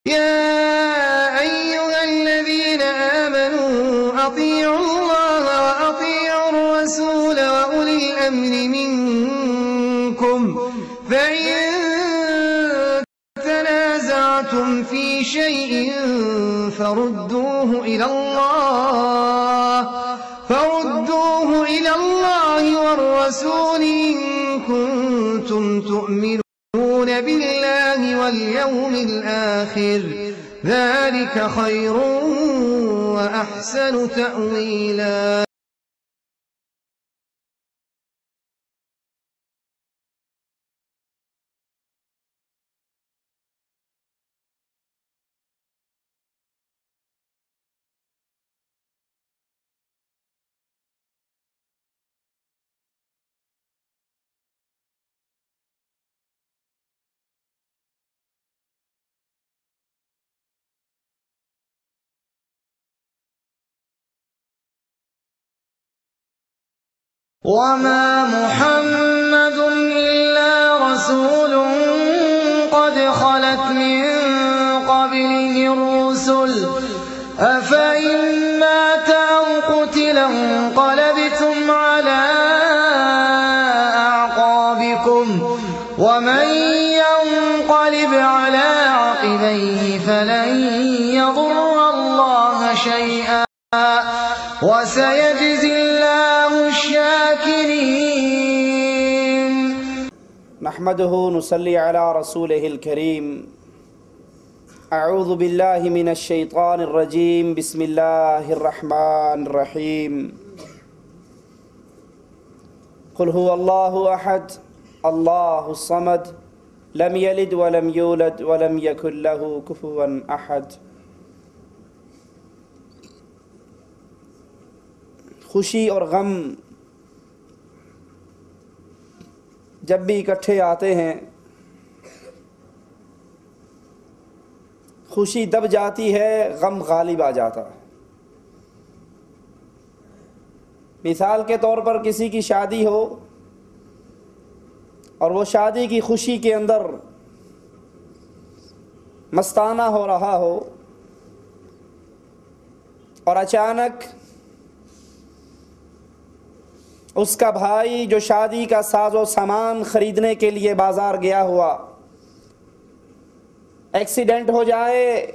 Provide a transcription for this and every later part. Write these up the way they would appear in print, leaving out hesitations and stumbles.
يا أيها الذين آمنوا أطيعوا الله وأطيعوا الرسول وأولي الأمر منكم فإن تنازعتم في شيء فردوه إلى الله والرسول إن كنتم تؤمنون بالله واليوم الآخر ذلك خير وأحسن تأويلا. وما محمد إلا رسول قد خلت من قبله الرسل أفإن مات أو قتل انقلبتم على أعقابكم ومن ينقلب على عقبيه فلن يضر الله شيئا وسيجزي الله الشاكرين. نحمده نصلي على رسوله الكريم. اعوذ بالله من الشيطان الرجيم. بسم الله الرحمن الرحيم. قل هو الله احد الله الصمد لم يلد ولم يولد ولم يكن له كفوا احد. خوشی اور غم جب بھی اکٹھے آتے ہیں خوشی دب جاتی ہے، غم غالب آ جاتا ہے۔ مثال کے طور پر کسی کی شادی ہو اور وہ شادی کی خوشی کے اندر مستانہ ہو رہا ہو اور اچانک اس کا بھائی جو شادی کا ساز و سامان خریدنے کے لیے بازار گیا ہوا ایکسیڈنٹ ہو جائے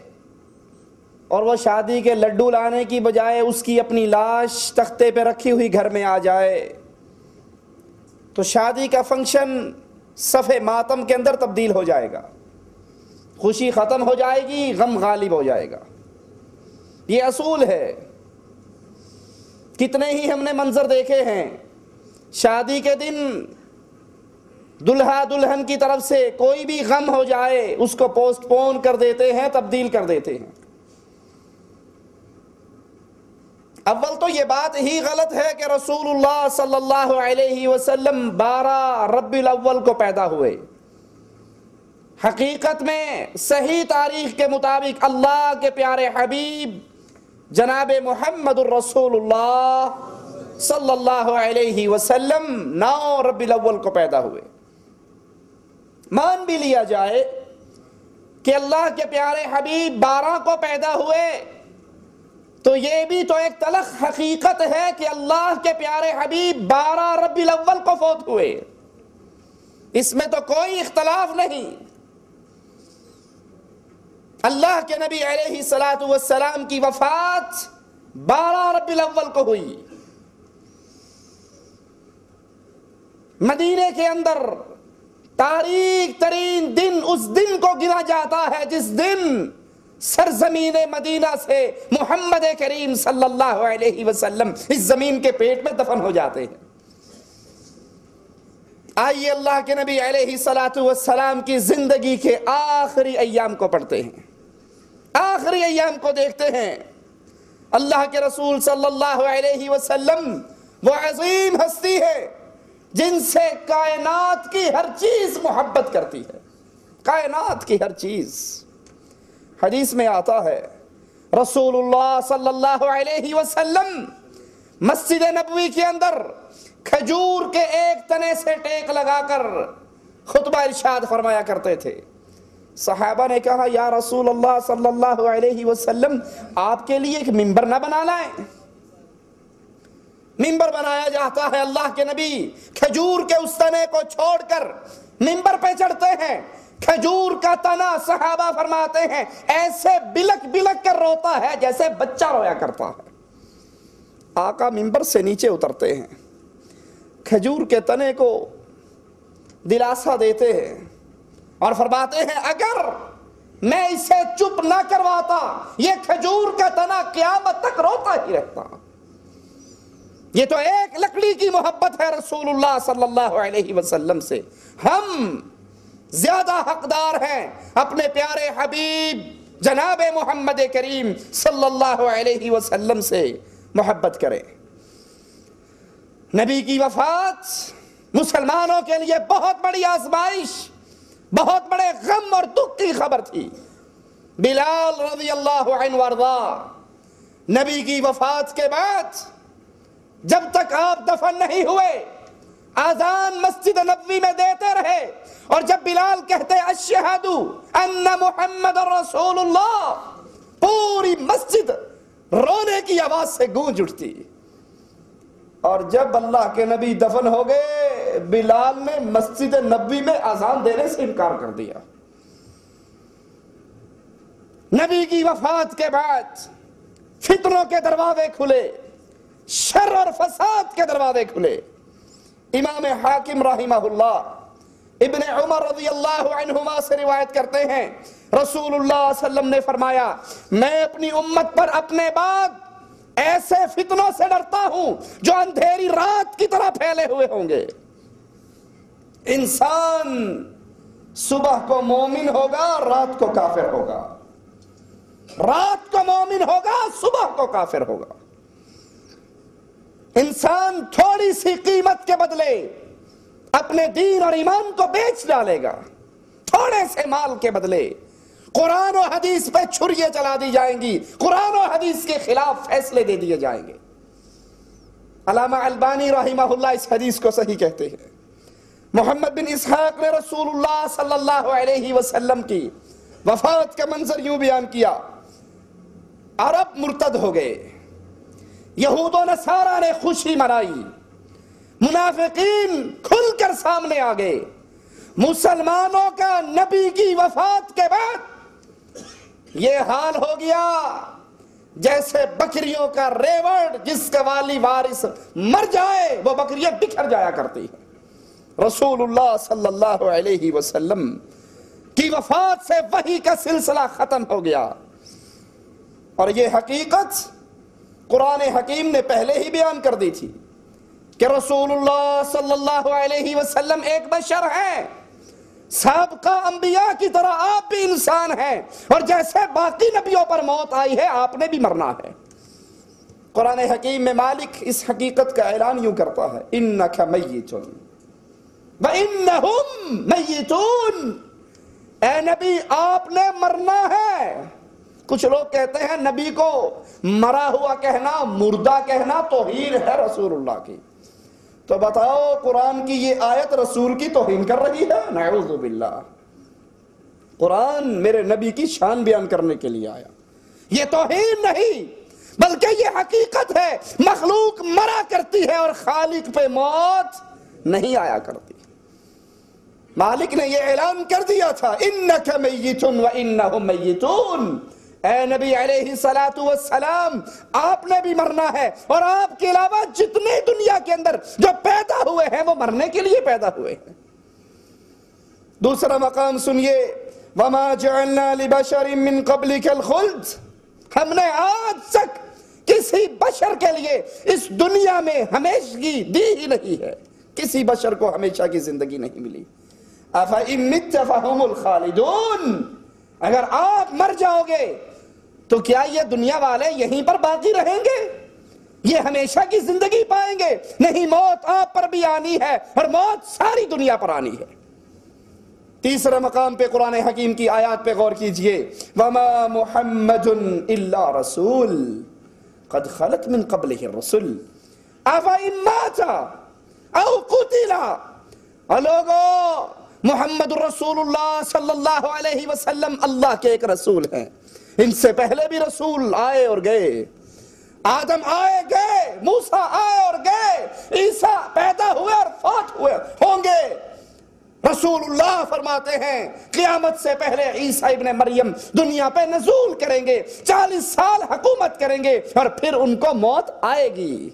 اور وہ شادی کے لڈو لانے کی بجائے اس کی اپنی لاش تختے پہ رکھی ہوئی گھر میں آ جائے تو شادی کا فنکشن صف ماتم کے اندر تبدیل ہو جائے گا، خوشی ختم ہو جائے گی، غم غالب ہو جائے گا۔ یہ اصول ہے۔ کتنے ہی ہم نے منظر دیکھے ہیں، شادی کے دن دلہا دلہن کی طرف سے کوئی بھی غم ہو جائے اس کو پوسٹ پون کر دیتے ہیں، تبدیل کر دیتے ہیں۔ اول تو یہ بات ہی غلط ہے کہ رسول اللہ صلی اللہ علیہ وسلم 12 ربیع الاول کو پیدا ہوئے۔ حقیقت میں صحیح تاریخ کے مطابق اللہ کے پیارے حبیب جناب محمد الرسول اللہ صلی اللہ علیہ وسلم 9 ربیع الاول کو پیدا ہوئے۔ مان بھی لیا جائے کہ اللہ کے پیارے حبیب 12 کو پیدا ہوئے تو یہ بھی تو ایک تلخ حقیقت ہے کہ اللہ کے پیارے حبیب 12 ربیع الاول کو فوت ہوئے۔ اس میں تو کوئی اختلاف نہیں۔ اللہ کے نبی علیہ السلام کی وفات 12 ربیع الاول کو ہوئی۔ مدینے کے اندر تاریک ترین دن اس دن کو گنا جاتا ہے جس دن سرزمین مدینہ سے محمد کریم صلی اللہ علیہ وسلم اس زمین کے پیٹ میں دفن ہو جاتے ہیں۔ آئیے اللہ کے نبی علیہ السلام کی زندگی کے آخری ایام کو پڑھتے ہیں، آخری ایام کو دیکھتے ہیں۔ اللہ کے رسول صلی اللہ علیہ وسلم وہ عظیم ہستی ہے جن سے کائنات کی ہر چیز محبت کرتی ہے، کائنات کی ہر چیز۔ حدیث میں آتا ہے رسول اللہ صلی اللہ علیہ وسلم مسجد نبوی کے اندر کھجور کے ایک تنے سے ٹیک لگا کر خطبہ ارشاد فرمایا کرتے تھے۔ صحابہ نے کہا یا رسول اللہ صلی اللہ علیہ وسلم آپ کے لیے ایک ممبر نہ بنا لائیں؟ ممبر بنایا جاتا ہے، اللہ کے نبی کھجور کے اس تنے کو چھوڑ کر ممبر پہ چڑھتے ہیں، کھجور کا تنا صحابہ فرماتے ہیں ایسے بلک بلک کر روتا ہے جیسے بچہ رویا کرتا ہے۔ آقا ممبر سے نیچے اترتے ہیں، کھجور کے تنے کو دلاسا دیتے ہیں اور فرماتے ہیں اگر میں اسے چپ نہ کرواتا یہ کھجور کا تنا قیامت تک روتا ہی رہتا۔ یہ تو ایک لکڑی کی محبت ہے رسول اللہ صلی اللہ علیہ وسلم سے، ہم زیادہ حقدار ہیں اپنے پیارے حبیب جناب محمد کریم صلی اللہ علیہ وسلم سے محبت کریں۔ نبی کی وفات مسلمانوں کے لیے بہت بڑی آزمائش، بہت بڑے غم اور دکھ کی خبر تھی۔ بلال رضی اللہ عنہ وارضا نبی کی وفات کے بعد جب تک آپ دفن نہیں ہوئے آذان مسجد نبوی میں دیتے رہے، اور جب بلال کہتے اشہد ان محمد رسول اللہ پوری مسجد رونے کی آواز سے گونج اٹھتی۔ اور جب اللہ کے نبی دفن ہو گئے بلال نے مسجد نبوی میں اذان دینے سے انکار کر دیا۔ نبی کی وفات کے بعد فتنوں کے دروازے کھلے، شر اور فساد کے دروازے کھلے۔ امام حاکم رحمہ اللہ ابن عمر رضی اللہ عنہما سے روایت کرتے ہیں رسول اللہ صلی اللہ علیہ وسلم نے فرمایا میں اپنی امت پر اپنے بعد ایسے فتنوں سے ڈرتا ہوں جو اندھیری رات کی طرح پھیلے ہوئے ہوں گے۔ انسان صبح کو مومن ہوگا، رات کو کافر ہوگا، رات کو مومن ہوگا، صبح کو کافر ہوگا۔ انسان تھوڑی سی قیمت کے بدلے اپنے دین اور ایمان کو بیچ ڈالے گا، تھوڑے سے مال کے بدلے قرآن و حدیث پہ چھریاں چلا دی جائیں گی، قرآن و حدیث کے خلاف فیصلے دے دیے جائیں گے۔ علامہ البانی رحمہ اللہ اس حدیث کو صحیح کہتے ہیں۔ محمد بن اسحاق نے رسول اللہ صلی اللہ علیہ وسلم کی وفات کا منظر یوں بیان کیا، عرب مرتد ہو گئے، یہود و نصارہ نے خوشی منائی، منافقین کھل کر سامنے آ گئے، مسلمانوں کا نبی کی وفات کے بعد یہ حال ہو گیا جیسے بکریوں کا ریوڑ جس کا والی وارث مر جائے وہ بکریاں بکھر جایا کرتی ہیں۔ رسول اللہ صلی اللہ علیہ وسلم کی وفات سے وحی کا سلسلہ ختم ہو گیا، اور یہ حقیقت قرآن حکیم نے پہلے ہی بیان کر دی تھی کہ رسول اللہ صلی اللہ علیہ وسلم ایک بشر ہیں، سابقہ انبیاء کی طرح آپ بھی انسان ہیں، اور جیسے باقی نبیوں پر موت آئی ہے آپ نے بھی مرنا ہے۔ قرآن حکیم میں مالک اس حقیقت کا اعلان یوں کرتا ہے انک میت وانہم میتون، اے نبی آپ نے مرنا ہے۔ کچھ لوگ کہتے ہیں نبی کو مرا ہوا کہنا، مردہ کہنا توہین ہے رسول اللہ کی، تو بتاؤ قرآن کی یہ آیت رسول کی توہین کر رہی ہے؟ نعوذ باللہ۔ قرآن میرے نبی کی شان بیان کرنے کے لیے آیا، یہ توہین نہیں بلکہ یہ حقیقت ہے، مخلوق مرا کرتی ہے اور خالق پہ موت نہیں آیا کرتی۔ مالک نے یہ اعلان کر دیا تھا انک میت وانہم میتون، اے نبی علیہ السلام آپ نے بھی مرنا ہے، اور آپ کے علاوہ جتنے دنیا کے اندر جو پیدا ہوئے ہیں وہ مرنے کے لیے پیدا ہوئے ہیں۔ دوسرا مقام سنیے وما جعلنا لبشر من قبلک الخلد، ہم نے آج تک کسی بشر کے لیے اس دنیا میں ہمیشگی دی ہی نہیں ہے، کسی بشر کو ہمیشہ کی زندگی نہیں ملی۔ افإن مت فهم الخالدون، اگر آپ مر جاؤ گے تو کیا یہ دنیا والے یہیں پر باقی رہیں گے؟ یہ ہمیشہ کی زندگی پائیں گے؟ نہیں، موت آپ پر بھی آنی ہے، اور موت ساری دنیا پر آنی ہے۔ تیسرے مقام پہ قرآن حکیم کی آیات پہ غور کیجئے وما محمد الا رسول قد خلت من قبلہ الرسل افإن مات او قتل، لوگو محمد الرسول اللہ صلی اللہ علیہ وسلم اللہ کے ایک رسول ہیں. ان سے پہلے بھی رسول آئے اور گئے. آدم آئے گئے, موسیٰ آئے اور گئے, عیسیٰ پیدا ہوئے اور فوت ہوئے ہوں گے. رسول اللہ فرماتے ہیں قیامت سے پہلے عیسیٰ ابن مریم دنیا پہ نزول کریں گے, 40 سال حکومت کریں گے اور پھر ان کو موت آئے گی.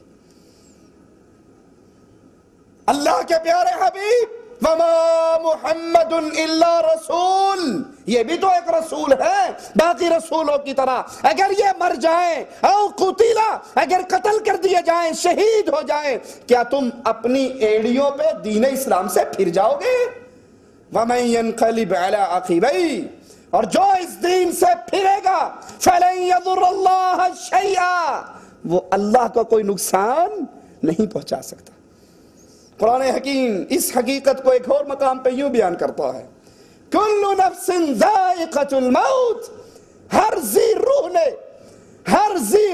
اللہ کے پیارے حبیب وما محمد الا رسول, یہ بھی تو ایک رسول ہے باقی رسولوں کی طرح. اگر یہ مر جائیں او قتلا, اگر قتل کر دیے جائیں, شہید ہو جائیں, کیا تم اپنی ایڑیوں پہ دین اسلام سے پھر جاؤ گے؟ وَمَن يَنْقَلِبْ عَلَىٰ عَقِبَيْهِ, اور جو اس دین سے پھرے گا فَلَن يَضُرَّ اللَّهَ شَيْئًا, وہ اللہ کو کوئی نقصان نہیں پہنچا سکتا. قرآن حکیم اس حقیقت کو ایک اور مقام پہ یوں بیان کرتا ہے کل نفس ذائقۃ الموت, ہر ذی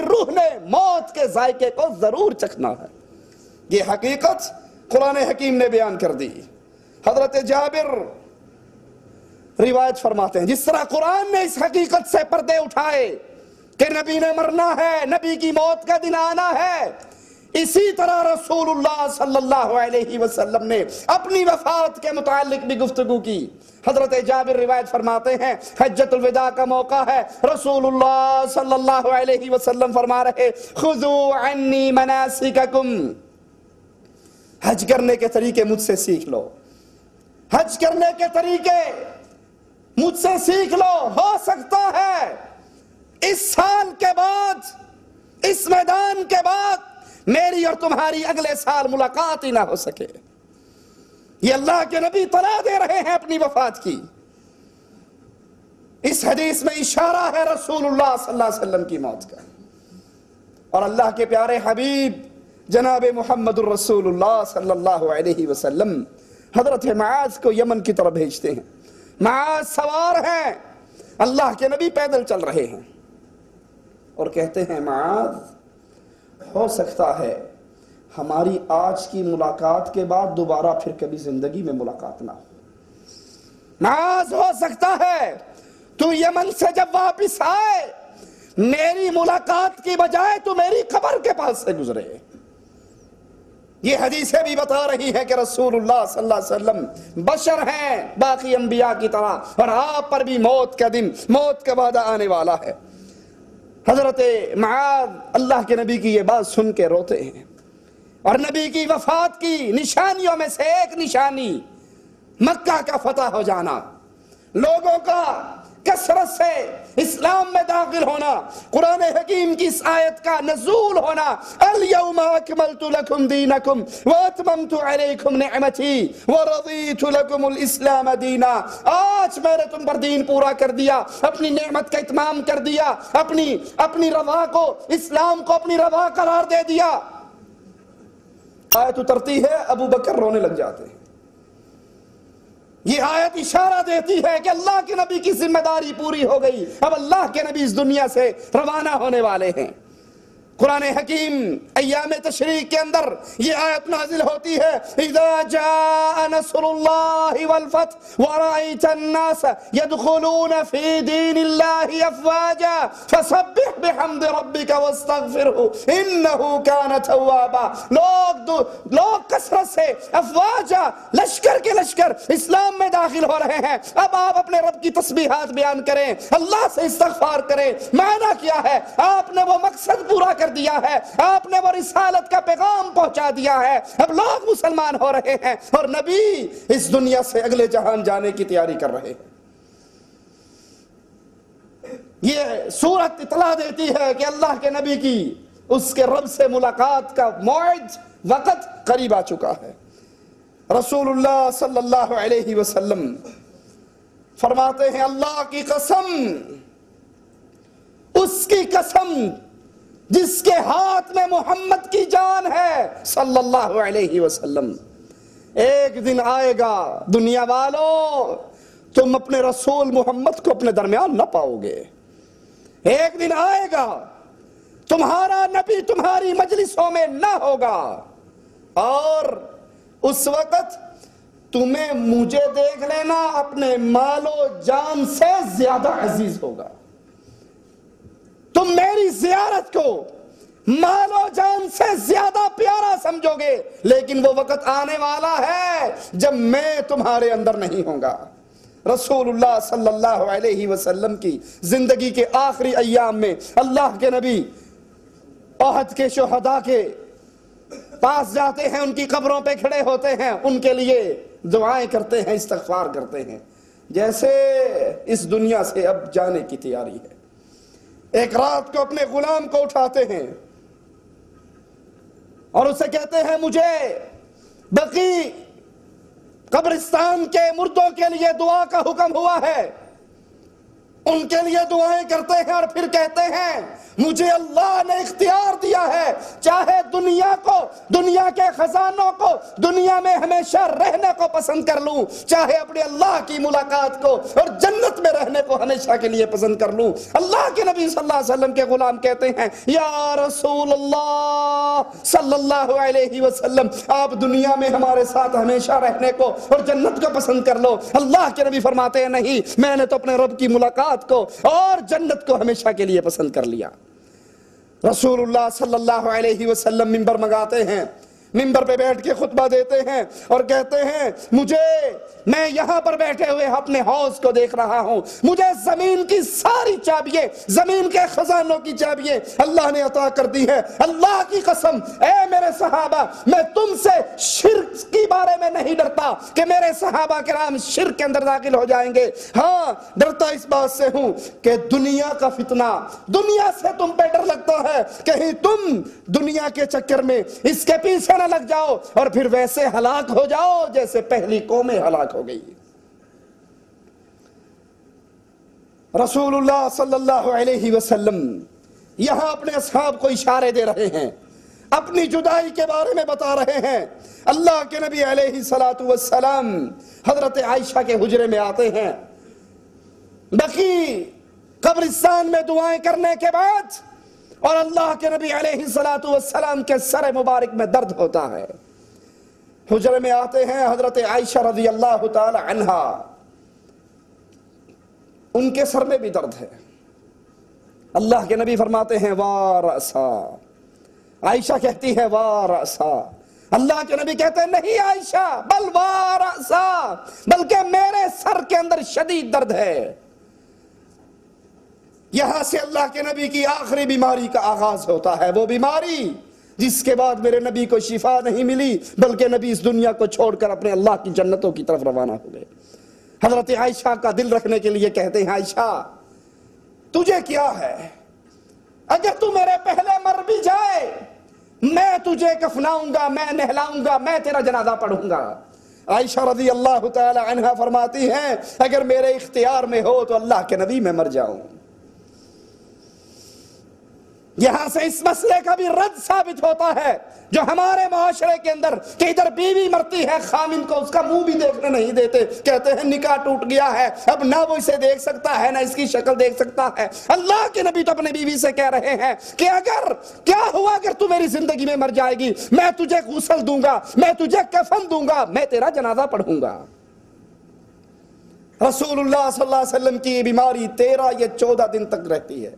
روح نے موت کے ذائقے کو ضرور چکھنا ہے. یہ حقیقت قرآن حکیم نے بیان کر دی. حضرت جابر روایت فرماتے ہیں جس طرح قرآن نے اس حقیقت سے پردے اٹھائے کہ نبی نے مرنا ہے, نبی کی موت کا دن آنا ہے, اسی طرح رسول اللہ صلی اللہ علیہ وسلم نے اپنی وفات کے متعلق بھی گفتگو کی. حضرت جابر روایت فرماتے ہیں حجۃ الوداع کا موقع ہے, رسول اللہ صلی اللہ علیہ وسلم فرما رہے خذوا عنی مناسککم, حج کرنے کے طریقے مجھ سے سیکھ لو, حج کرنے کے طریقے مجھ سے سیکھ لو. ہو سکتا ہے اس سال کے بعد, اس میدان کے بعد میری اور تمہاری اگلے سال ملاقات ہی نہ ہو سکے. یہ اللہ کے نبی طلاع دے رہے ہیں اپنی وفات کی. اس حدیث میں اشارہ ہے رسول اللہ صلی اللہ علیہ وسلم کی موت کا. اور اللہ کے پیارے حبیب جناب محمد الرسول اللہ صلی اللہ علیہ وسلم حضرت معاذ کو یمن کی طرف بھیجتے ہیں. معاذ سوار ہیں, اللہ کے نبی پیدل چل رہے ہیں اور کہتے ہیں معاذ ہو سکتا ہے ہماری آج کی ملاقات کے بعد دوبارہ پھر کبھی زندگی میں ملاقات نہ ہو. معاذ ہو سکتا ہے تو یمن سے جب واپس آئے میری ملاقات کی بجائے تو میری قبر کے پاس سے گزرے. یہ حدیثیں بھی بتا رہی ہے کہ رسول اللہ صلی اللہ علیہ وسلم بشر ہیں باقی انبیاء کی طرح, اور آپ پر بھی موت کا دن, موت کا وعدہ آنے والا ہے. حضرت معاذ اللہ کے نبی کی یہ بات سن کے روتے ہیں. اور نبی کی وفات کی نشانیوں میں سے ایک نشانی مکہ کا فتح ہو جانا, لوگوں کا کثرت سے اسلام میں داخل ہونا, قرآن حکیم کی اس آیت کا نزول ہونا الیوم اکملت لکم دینکم واتممت علیکم نعمتی ورضیت لکم الاسلام دینا. آج میں نے تم پر دین پورا کر دیا, اپنی نعمت کا اتمام کر دیا, اپنی رضا کو, اسلام کو اپنی رضا قرار دے دیا. آیت اترتی ہے, ابو بکر رونے لگ جاتے ہیں. یہ آیت اشارہ دیتی ہے کہ اللہ کے نبی کی ذمہ داری پوری ہو گئی, اب اللہ کے نبی اس دنیا سے روانہ ہونے والے ہیں. قرآن حکیم ایام تشریق کے اندر یہ آیت نازل ہوتی ہے اذا جاء نصر اللہ والفتح ورأیت الناس يدخلون في دین اللہ افواجا فسبح بحمد ربک واستغفرہ انہ کان توابا. لوگ کثرت سے افواجا, لشکر کے لشکر اسلام میں داخل ہو رہے ہیں. اب آپ اپنے رب کی تسبیحات بیان کریں, اللہ سے استغفار کریں. معنی کیا ہے؟ آپ نے وہ مقصد پورا کر دیا ہے, آپ نے وہ رسالت کا پیغام پہنچا دیا ہے. اب لوگ مسلمان ہو رہے ہیں اور نبی اس دنیا سے اگلے جہان جانے کی تیاری کر رہے ہیں. یہ سورت اطلاع دیتی ہے کہ اللہ کے نبی کی اس کے رب سے ملاقات کا موعد, وقت قریب آ چکا ہے. رسول اللہ صلی اللہ علیہ وسلم فرماتے ہیں اللہ کی قسم, اس کی قسم جس کے ہاتھ میں محمد کی جان ہے صلی اللہ علیہ وسلم, ایک دن آئے گا دنیا والوں تم اپنے رسول محمد کو اپنے درمیان نہ پاؤ گے. ایک دن آئے گا تمہارا نبی تمہاری مجلسوں میں نہ ہوگا, اور اس وقت تمہیں مجھے دیکھ لینا اپنے مال و جان سے زیادہ عزیز ہوگا. تم میری زیارت کو مال و جان سے زیادہ پیارا سمجھو گے، لیکن وہ وقت آنے والا ہے جب میں تمہارے اندر نہیں ہوں گا. رسول اللہ صلی اللہ علیہ وسلم کی زندگی کے آخری ایام میں اللہ کے نبی احد کے شہداء کے پاس جاتے ہیں، ان کی قبروں پہ کھڑے ہوتے ہیں، ان کے لیے دعائیں کرتے ہیں، استغفار کرتے ہیں، جیسے اس دنیا سے اب جانے کی تیاری ہے. ایک رات کو اپنے غلام کو اٹھاتے ہیں اور اسے کہتے ہیں مجھے بقی قبرستان کے مردوں کے لیے دعا کا حکم ہوا ہے. ان کے لیے دعائیں کرتے ہیں اور پھر کہتے ہیں مجھے اللہ نے اختیار دیا ہے، چاہے دنیا کو، دنیا کے خزانوں کو، دنیا میں ہمیشہ رہنے کو پسند کر لوں، چاہے اپنے اللہ کی ملاقات کو اور جنت میں رہنے کو ہمیشہ کے لیے پسند کر لوں. اللہ کے نبی صلی اللہ علیہ وسلم کے غلام کہتے ہیں یا رسول اللہ صلی اللہ علیہ وسلم، آپ دنیا میں ہمارے ساتھ ہمیشہ رہنے کو اور جنت کو پسند کر لو. اللہ کے نبی فرماتے ہیں نہیں، میں نے تو اپنے رب کی ملاقات کو اور جنت کو ہمیشہ کے لیے پسند کر لیا. رسول اللہ صلی اللہ علیہ وسلم منبر منگاتے ہیں، منبر پہ بیٹھ کے خطبہ دیتے ہیں اور کہتے ہیں میں یہاں پر بیٹھے ہوئے اپنے حوض کو دیکھ رہا ہوں، مجھے زمین کی ساری چابیاں، زمین کے خزانوں کی چابیاں اللہ نے عطا کر دی ہے. اللہ کی قسم اے میرے صحابہ، میں تم سے شرک کی بارے میں نہیں ڈرتا کہ میرے صحابہ کرام شرک کے اندر داخل ہو جائیں گے، ہاں ڈرتا اس بات سے ہوں کہ دنیا کا فتنہ، دنیا سے تم پہ ڈر لگتا ہے، کہیں تم دنیا کے چکر میں اس کے پیچھے نہ لگ جاؤ اور پھر ویسے ہلاک ہو جاؤ جیسے پہلی قومیں ہلاک ہو گئی. رسول اللہ صلی اللہ علیہ وسلم یہاں اپنے اصحاب کو اشارے دے رہے ہیں، اپنی جدائی کے بارے میں بتا رہے ہیں. اللہ کے نبی علیہ السلام حضرت عائشہ کے حجرے میں آتے ہیں، بقی قبرستان میں دعائیں کرنے کے بعد، اور اللہ کے نبی علیہ السلام کے سر مبارک میں درد ہوتا ہے. حجرے میں آتے ہیں حضرت عائشہ رضی اللہ تعالی عنہا، ان کے سر میں بھی درد ہے. اللہ کے نبی فرماتے ہیں وا رأسا، عائشہ کہتی ہے وا رأسا. اللہ کے نبی کہتے ہیں نہیں عائشہ، بل وا رأسا، بلکہ میرے سر کے اندر شدید درد ہے. یہاں سے اللہ کے نبی کی آخری بیماری کا آغاز ہوتا ہے، وہ بیماری جس کے بعد میرے نبی کو شفا نہیں ملی، بلکہ نبی اس دنیا کو چھوڑ کر اپنے اللہ کی جنتوں کی طرف روانہ ہو گئے. حضرت عائشہ کا دل رکھنے کے لیے کہتے ہیں عائشہ تجھے کیا ہے، اگر تو میرے پہلے مر بھی جائے میں تجھے کفناؤں گا، میں نہلاؤں گا، میں تیرا جنازہ پڑھوں گا. عائشہ رضی اللہ تعالی عنہا فرماتی ہیں اگر میرے اختیار میں ہو تو اللہ کے نبی میں مر جاؤں. یہاں سے اس مسئلے کا بھی رد ثابت ہوتا ہے جو ہمارے معاشرے کے اندر کہ ادھر بیوی مرتی ہے، خامن کو اس کا منہ بھی دیکھنے نہیں دیتے، کہتے ہیں نکاح ٹوٹ گیا ہے، اب نہ وہ اسے دیکھ سکتا ہے نہ اس کی شکل دیکھ سکتا ہے. اللہ کے نبی تو اپنے بیوی سے کہہ رہے ہیں کہ اگر کیا ہوا اگر تو میری زندگی میں مر جائے گی، میں تجھے غسل دوں گا، میں تجھے کفن دوں گا، میں تیرا جنازہ پڑھوں گا. رسول اللہ صلی اللہ علیہ وسلم کی بیماری 13 یا 14 دن تک رہتی ہے،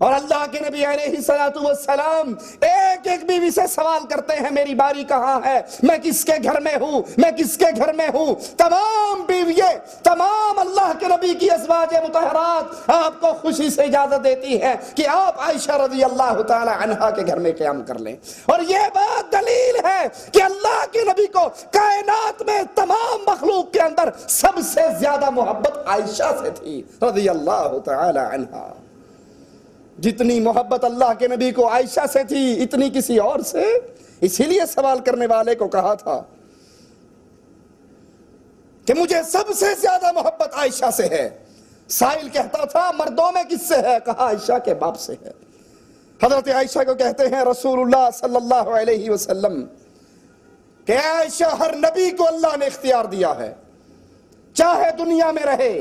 اور اللہ کے نبی علیہ السلام ایک ایک بیوی سے سوال کرتے ہیں میری باری کہاں ہے، میں کس کے گھر میں ہوں، میں کس کے گھر میں ہوں. تمام بیویاں، تمام اللہ کے نبی کی ازواج مطہرات آپ کو خوشی سے اجازت دیتی ہے کہ آپ عائشہ رضی اللہ تعالی عنہا کے گھر میں قیام کر لیں. اور یہ بات دلیل ہے کہ اللہ کے نبی کو کائنات میں تمام مخلوق کے اندر سب سے زیادہ محبت عائشہ سے تھی رضی اللہ تعالی عنہا. جتنی محبت اللہ کے نبی کو عائشہ سے تھی اتنی کسی اور سے. اسی لیے سوال کرنے والے کو کہا تھا کہ مجھے سب سے زیادہ محبت عائشہ سے ہے. سائل کہتا تھا مردوں میں کس سے ہے، کہا عائشہ کے باپ سے ہے. حضرت عائشہ کو کہتے ہیں رسول اللہ صلی اللہ علیہ وسلم کہ عائشہ ہر نبی کو اللہ نے اختیار دیا ہے، چاہے دنیا میں رہے،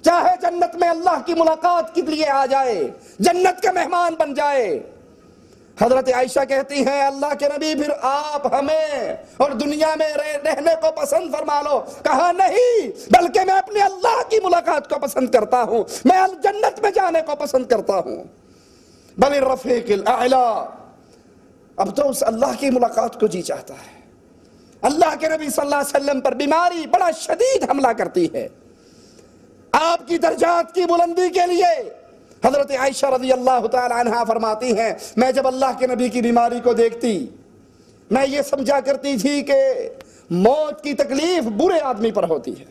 چاہے جنت میں اللہ کی ملاقات کے لیے آ جائے، جنت کا مہمان بن جائے. حضرت عائشہ کہتی ہیں اللہ کے نبی پھر آپ ہمیں اور دنیا میں رہنے کو پسند فرما لو. کہا نہیں، بلکہ میں اپنے اللہ کی ملاقات کو پسند کرتا ہوں، میں جنت میں جانے کو پسند کرتا ہوں. بل الرفیق الاعلی. اب تو اس اللہ کی ملاقات کو جی چاہتا ہے. اللہ کے نبی صلی اللہ علیہ وسلم پر بیماری بڑا شدید حملہ کرتی ہے. آپ کی درجات کی بلندی کے لیے حضرت عائشہ رضی اللہ تعالی عنہا فرماتی ہیں میں جب اللہ کے نبی کی بیماری کو دیکھتی میں یہ سمجھا کرتی تھی کہ موت کی تکلیف برے آدمی پر ہوتی ہے.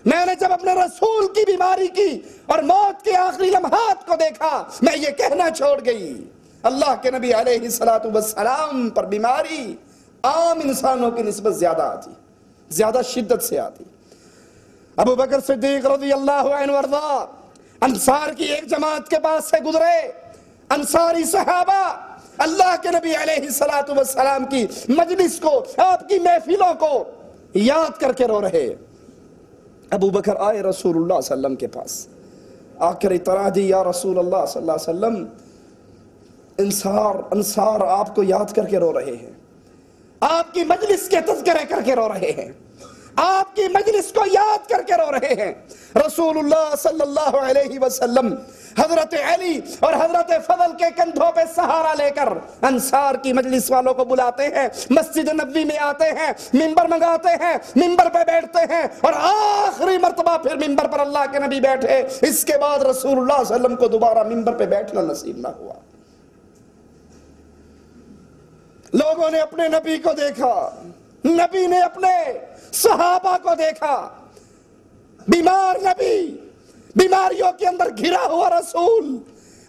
میں نے جب اپنے رسول کی بیماری کی اور موت کے آخری لمحات کو دیکھا میں یہ کہنا چھوڑ گئی اللہ کے نبی علیہ السلام پر بیماری عام انسانوں کی نسبت زیادہ آتی، زیادہ شدت سے آتی. ابو بکر صدیق رضی اللہ عنہ وارضا انصار کی ایک جماعت کے پاس سے گزرے. انصاری صحابہ اللہ کے نبی علیہ السلام کی مجلس کو، آپ کی محفلوں کو یاد کر کے رو رہے. ابو بکر آئے رسول اللہ صلی اللہ علیہ وسلم کے پاس، آ کر اطلاع دی یا رسول اللہ صلی اللہ علیہ وسلم انصار آپ کو یاد کر کے رو رہے ہیں، آپ کی مجلس کے تذکرے کر کے رو رہے ہیں، آپ کی مجلس کو یاد کر کے رو رہے ہیں. رسول اللہ صلی اللہ علیہ وسلم حضرت علی اور حضرت فضل کے کندھوں پہ سہارا لے کر انصار کی مجلس والوں کو بلاتے ہیں، مسجد نبوی میں آتے ہیں، ممبر منگاتے ہیں، ممبر پہ بیٹھتے ہیں اور آخری مرتبہ پھر ممبر پر اللہ کے نبی بیٹھے. اس کے بعد رسول اللہ صلی اللہ علیہ وسلم کو دوبارہ ممبر پہ بیٹھنا نصیب نہ ہوا. لوگوں نے اپنے نبی کو دیکھا، نبی نے اپنے صحابہ کو دیکھا. بیمار نبی، بیماریوں کے اندر گھرا ہوا رسول،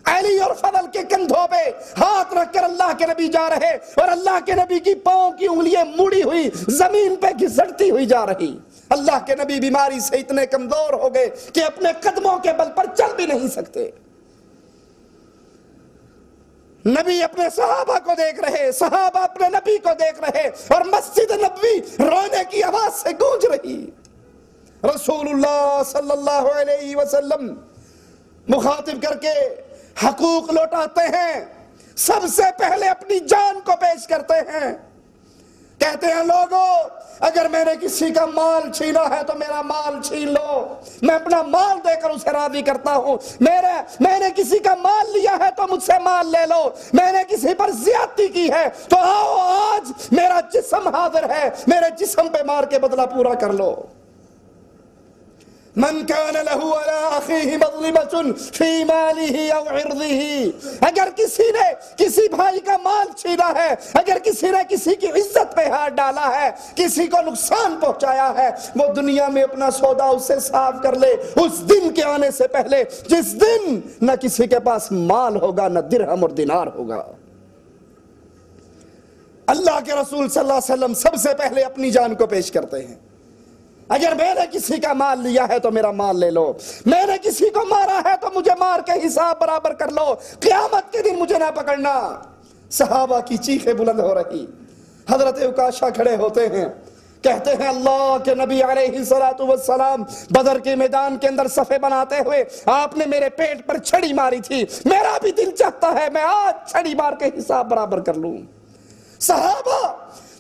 علی اور فضل کے کندھوں پہ ہاتھ رکھ کر اللہ کے نبی جا رہے اور اللہ کے نبی کی پاؤں کی انگلیاں مڑی ہوئی زمین پہ گھسٹتی ہوئی جا رہی. اللہ کے نبی بیماری سے اتنے کمزور ہو گئے کہ اپنے قدموں کے بل پر چل بھی نہیں سکتے. نبی اپنے صحابہ کو دیکھ رہے، صحابہ اپنے نبی کو دیکھ رہے اور مسجد نبوی رونے کی آواز سے گونج رہی. رسول اللہ صلی اللہ علیہ وسلم مخاطب کر کے حقوق لوٹاتے ہیں. سب سے پہلے اپنی جان کو پیش کرتے ہیں. کہتے ہیں لوگو اگر میں نے کسی کا مال چھینا ہے تو میرا مال چھین لو، میں اپنا مال دے کر اسے راضی کرتا ہوں. میں نے کسی کا مال لیا ہے تو مجھ سے مال لے لو. میں نے کسی پر زیادتی کی ہے تو آؤ آج میرا جسم حاضر ہے، میرے جسم پہ مار کے بدلہ پورا کر لو. من كان له على اخيه مظلمة في ماله او عرضه. اگر کسی نے کسی بھائی کا مال چھینا ہے، اگر کسی نے کسی کی عزت پہ ہاتھ ڈالا ہے، کسی کو نقصان پہنچایا ہے، وہ دنیا میں اپنا سودا اس سے صاف کر لے اس دن کے آنے سے پہلے جس دن نہ کسی کے پاس مال ہوگا نہ درہم اور دینار ہوگا. اللہ کے رسول صلی اللہ علیہ وسلم سب سے پہلے اپنی جان کو پیش کرتے ہیں. اگر میں نے کسی کا مال لیا ہے تو میرا مال لے لو، میں نے کسی کو مارا ہے تو مجھے مار کے حساب برابر کر لو، قیامت کے دن مجھے نہ پکڑنا. صحابہ کی چیخیں بلند ہو رہی. حضرت عکاشہ کھڑے ہوتے ہیں، کہتے ہیں اللہ کے نبی علیہ السلام بدر کے میدان کے اندر صفے بناتے ہوئے آپ نے میرے پیٹ پر چھڑی ماری تھی، میرا بھی دل چاہتا ہے میں آج چھڑی مار کے حساب برابر کر لوں. صحابہ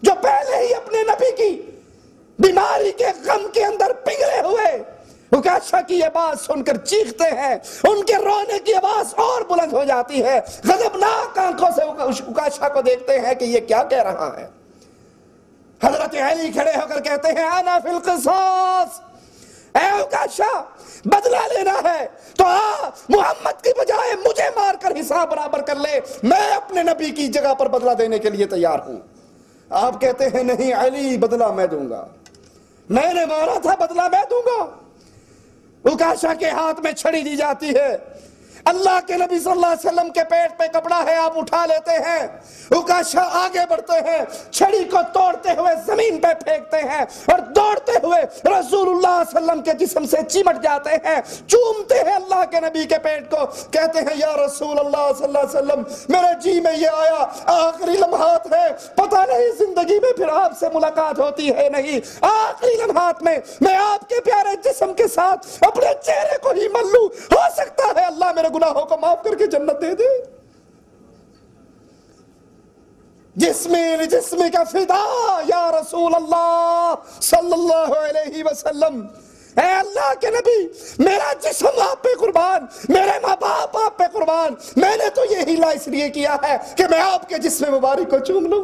جو پہلے ہی اپنے نبی کی بیماری کے غم کے اندر پگھلے ہوئے عکاشہ کی یہ بات سن کر چیختے ہیں، ان کے رونے کی آواز اور بلند ہو جاتی ہے. غضبناک آنکھوں سے عکاشہ کو دیکھتے ہیں کہ یہ کیا کہہ رہا ہے. حضرت علی کھڑے ہو کر کہتے ہیں انا فی القصاص. اے عکاشہ بدلہ لینا ہے تو محمد کی بجائے مجھے مار کر حساب برابر کر لے، میں اپنے نبی کی جگہ پر بدلہ دینے کے لیے تیار ہوں. آپ کہتے ہیں نہیں علی بدلہ میں دوں گا، میں نے مارا تھا بدلہ میں دوں گا. عکاشہ کے ہاتھ میں چھڑی دی جاتی ہے. اللہ کے نبی صلی اللہ علیہ وسلم کے پیٹ پہ کپڑا ہے، آپ اٹھا لیتے ہیں. عکاشہ آگے بڑھتے ہیں، چھڑی کو توڑتے ہوئے زمین پہ پھینکتے ہیں اور دوڑتے ہوئے رسول اللہ صلی اللہ علیہ وسلم کے جسم سے چمٹ جاتے ہیں، چومتے ہیں اللہ کے نبی کے پیٹ کو. کہتے ہیں یا رسول اللہ صلی اللہ علیہ وسلم میرے جی میں یہ آیا، آخری لمحات ہے، پتہ نہیں زندگی میں پھر آپ سے ملاقات ہوتی ہے نہیں. آخری لمحات میں میں آپ کے پیارے جسم کے ساتھ اپنے چہرے کو ہی مل لوں، ہو سکتا ہے اللہ میرے گناہوں کو معاف کر کے جنت دے دے. جسم کا فدا یا رسول اللہ صلی اللہ علیہ وسلم، اے اللہ کے نبی میرا جسم آپ پہ قربان، میرے ماں باپ آپ پہ قربان، میں نے تو یہ ہیلا اس لیے کیا ہے کہ میں آپ کے جسم مبارک کو چوم لوں۔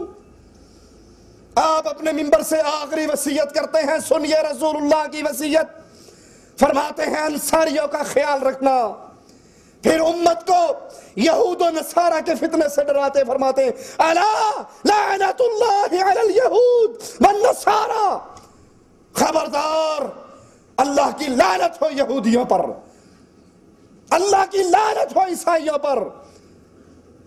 آپ اپنے منبر سے آخری وصیت کرتے ہیں، سنیے رسول اللہ کی وصیت، فرماتے ہیں انصاریوں کا خیال رکھنا، پھر امت کو یہود و نصارہ کے فتنے سے ڈراتے فرماتے ہیں الا لعنت اللہ علی الیہود والنصارى، خبردار اللہ کی لعنت ہو یہودیوں پر، اللہ کی لعنت ہو عیسائیوں پر،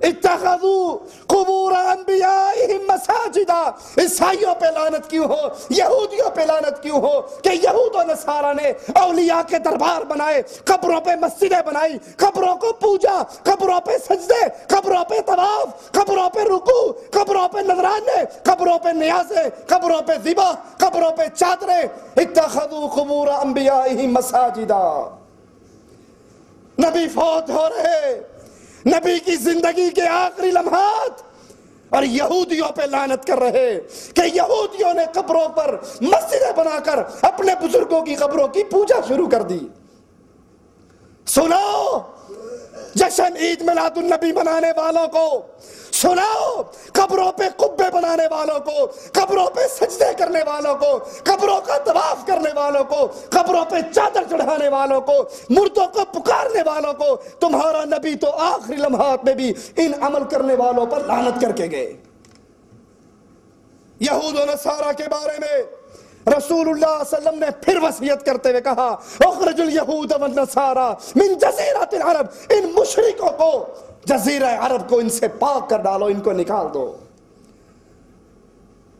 اتخذوا قبور انبیائہم مساجدا، عیسائیوں پہ لعنت کیوں ہو، یہودیوں پہ لعنت کیوں ہو کہ یہود و نصارہ نے اولیاء کے دربار بنائے، قبروں پہ مسجدیں بنائی، قبروں کو پوجا، قبروں پہ سجدے، قبروں پہ طواف، قبروں پہ رکوع، قبروں پہ نذرانے، قبروں پہ نیازیں، قبروں پہ ذبح، قبروں پہ چادریں، اتخذوا قبور انبیائہم مساجدا۔ نبی فوت ہو رہے، نبی کی زندگی کے آخری لمحات، اور یہودیوں پہ لعنت کر رہے کہ یہودیوں نے قبروں پر مسجدیں بنا کر اپنے بزرگوں کی قبروں کی پوجا شروع کر دی۔ سناؤ جشن عید میلاد النبی منانے والوں کو، سناؤ قبروں پہ قبے بنانے والوں کو، قبروں پہ سجدے کرنے والوں کو، قبروں کا طواف کرنے والوں کو، قبروں پہ چادر چڑھانے والوں کو، مردوں کو پکارنے والوں کو، تمہارا نبی تو آخری لمحات میں بھی ان عمل کرنے والوں پر لعنت کر کے گئے۔ یہود و نصارہ کے بارے میں رسول اللہ صلی اللہ علیہ وسلم نے پھر وصیت کرتے ہوئے کہا اخرج الیہود والنصارى من جزیرۃ العرب، ان مشرکوں کو جزیرہ عرب کو ان سے پاک کر ڈالو، ان کو نکال دو۔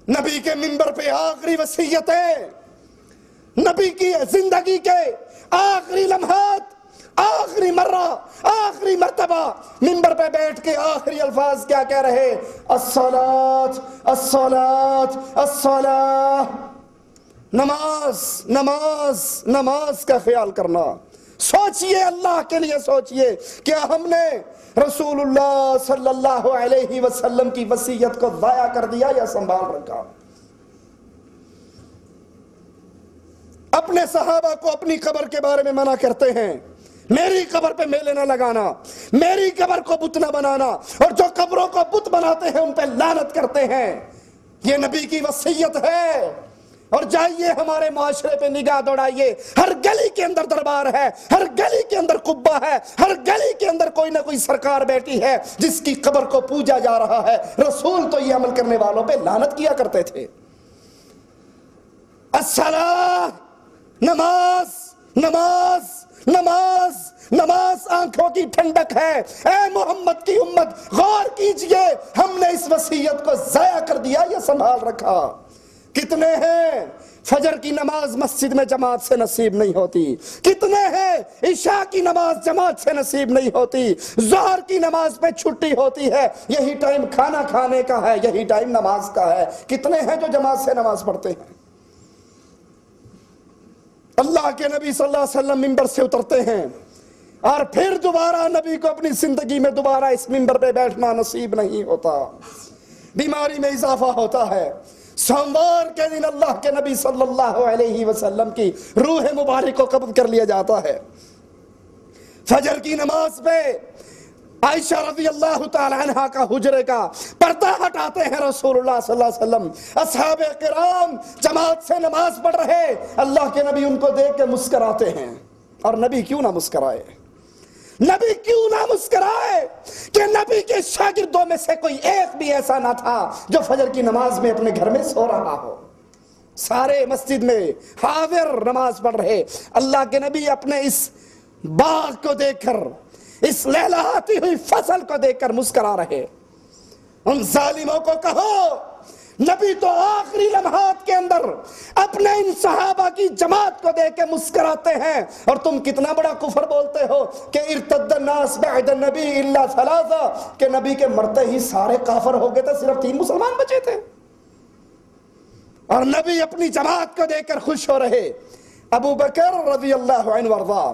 نبی کے منبر پہ آخری وصیتیں، نبی کی زندگی کے آخری لمحات، آخری مرہ، آخری مرتبہ منبر پہ بیٹھ کے آخری الفاظ کیا کہہ رہے؟ الصلاۃ الصلاۃ الصلاۃ، نماز نماز نماز کا خیال کرنا۔ سوچئے، اللہ کے لیے سوچئے، کیا ہم نے رسول اللہ صلی اللہ علیہ وسلم کی وصیت کو ضائع کر دیا یا سنبھال رکھا؟ اپنے صحابہ کو اپنی قبر کے بارے میں منع کرتے ہیں، میری قبر پہ میلے نہ لگانا، میری قبر کو بت نہ بنانا، اور جو قبروں کو بت بناتے ہیں ان پہ لعنت کرتے ہیں۔ یہ نبی کی وصیت ہے۔ اور جائیے ہمارے معاشرے پہ نگاہ دوڑائیے، ہر گلی کے اندر دربار ہے، ہر گلی کے اندر قبہ ہے، ہر گلی کے اندر کوئی نہ کوئی سرکار بیٹھی ہے جس کی قبر کو پوجا جا رہا ہے۔ رسول تو یہ عمل کرنے والوں پہ لعنت کیا کرتے تھے۔ الصلاۃ، نماز نماز نماز نماز آنکھوں کی ٹھنڈک ہے۔ اے محمد کی امت، غور کیجئے، ہم نے اس وصیت کو ضائع کر دیا یا سنبھال رکھا؟ کتنے ہیں فجر کی نماز مسجد میں جماعت سے نصیب نہیں ہوتی، کتنے ہیں عشاء کی نماز جماعت سے نصیب نہیں ہوتی، ظہر کی نماز پہ چھٹی ہوتی ہے، یہی ٹائم کھانا کھانے کا ہے، یہی ٹائم نماز کا ہے، کتنے ہیں جو جماعت سے نماز پڑھتے ہیں؟ اللہ کے نبی صلی اللہ علیہ وسلم منبر سے اترتے ہیں اور پھر دوبارہ نبی کو اپنی زندگی میں دوبارہ اس منبر پہ بیٹھنا نصیب نہیں ہوتا، بیماری میں اضافہ ہوتا ہے۔ سوموار کے دن اللہ کے نبی صلی اللہ علیہ وسلم کی روح مبارک کو قبض کر لیا جاتا ہے۔ فجر کی نماز پہ عائشہ رضی اللہ تعالی عنہ کا حجرے کا پردہ ہٹاتے ہیں رسول اللہ صلی اللہ علیہ وسلم، اصحاب کرام جماعت سے نماز پڑھ رہے، اللہ کے نبی ان کو دیکھ کے مسکراتے ہیں۔ اور نبی کیوں نہ مسکرائے؟ نبی کیوں نہ مسکرائے کہ نبی کے شاگردوں میں سے کوئی ایک بھی ایسا نہ تھا جو فجر کی نماز میں اپنے گھر میں سو رہا ہو، سارے مسجد میں حاضر نماز پڑھ رہے۔ اللہ کے نبی اپنے اس باغ کو دیکھ کر، اس لہلہاتی ہوئی فصل کو دیکھ کر مسکرا رہے۔ ان ظالموں کو کہو، نبی تو آخری لمحات کے اندر اپنے ان صحابہ کی جماعت کو دیکھ کے مسکراتے ہیں، اور تم کتنا بڑا کفر بولتے ہو کہ ارتد الناس بعد النبی الا ثلاثہ، کہ نبی کے مرتے ہی سارے کافر ہو گئے تھے، صرف 3 مسلمان بچے تھے۔ اور نبی اپنی جماعت کو دیکھ کر خوش ہو رہے۔ ابو بکر رضی اللہ عنہ وارضا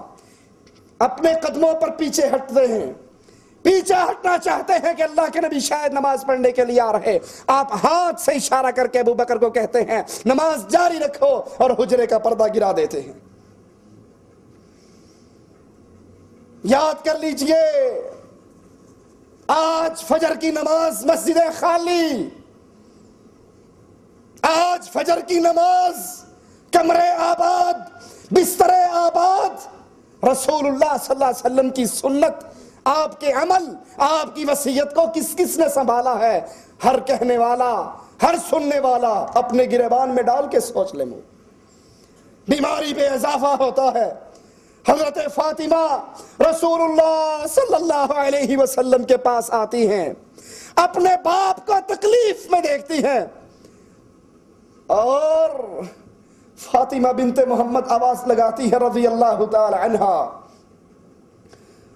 اپنے قدموں پر پیچھے ہٹتے ہیں، پیچھے ہٹنا چاہتے ہیں کہ اللہ کے نبی شاید نماز پڑھنے کے لیے آ رہے، آپ ہاتھ سے اشارہ کر کے ابو بکر کو کہتے ہیں نماز جاری رکھو، اور حجرے کا پردہ گرا دیتے ہیں۔ یاد کر لیجئے، آج فجر کی نماز مسجدیں خالی، آج فجر کی نماز کمرے آباد، بسترے آباد، رسول اللہ صلی اللہ علیہ وسلم کی سنت، آپ کے عمل، آپ کی وصیت کو کس کس نے سنبھالا ہے؟ ہر کہنے والا، ہر سننے والا اپنے گریبان میں ڈال کے سوچ لے۔ بیماری پہ اضافہ ہوتا ہے۔ حضرت فاطمہ رسول اللہ صلی اللہ علیہ وسلم کے پاس آتی ہیں، اپنے باپ کو تکلیف میں دیکھتی ہیں، اور فاطمہ بنت محمد آواز لگاتی ہے رضی اللہ تعالی عنہا،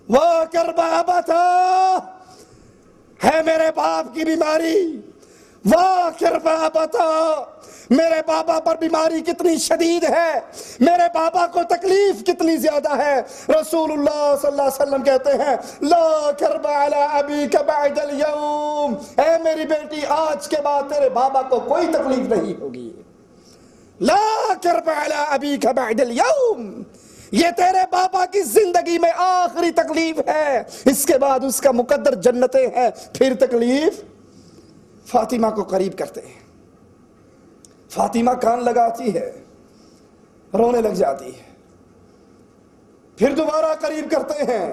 وہ کربا ابتا، ہے میرے باپ کی بیماری، وہ کربا ابتا، میرے بابا پر بیماری کتنی شدید ہے، میرے بابا کو تکلیف کتنی زیادہ ہے۔ رسول اللہ صلی اللہ علیہ وسلم کہتے ہیں لا کرب علی ابیک بعد اليوم، اے میری بیٹی آج کے بعد تیرے بابا کو کوئی تکلیف نہیں ہوگی۔ لا کرب علی ابیک بعد اليوم، یہ تیرے بابا کی زندگی میں آخری تکلیف ہے، اس کے بعد اس کا مقدر جنتیں ہیں، پھر تکلیف۔ فاطمہ کو قریب کرتے ہیں، فاطمہ کان لگاتی ہے، رونے لگ جاتی ہے، پھر دوبارہ قریب کرتے ہیں،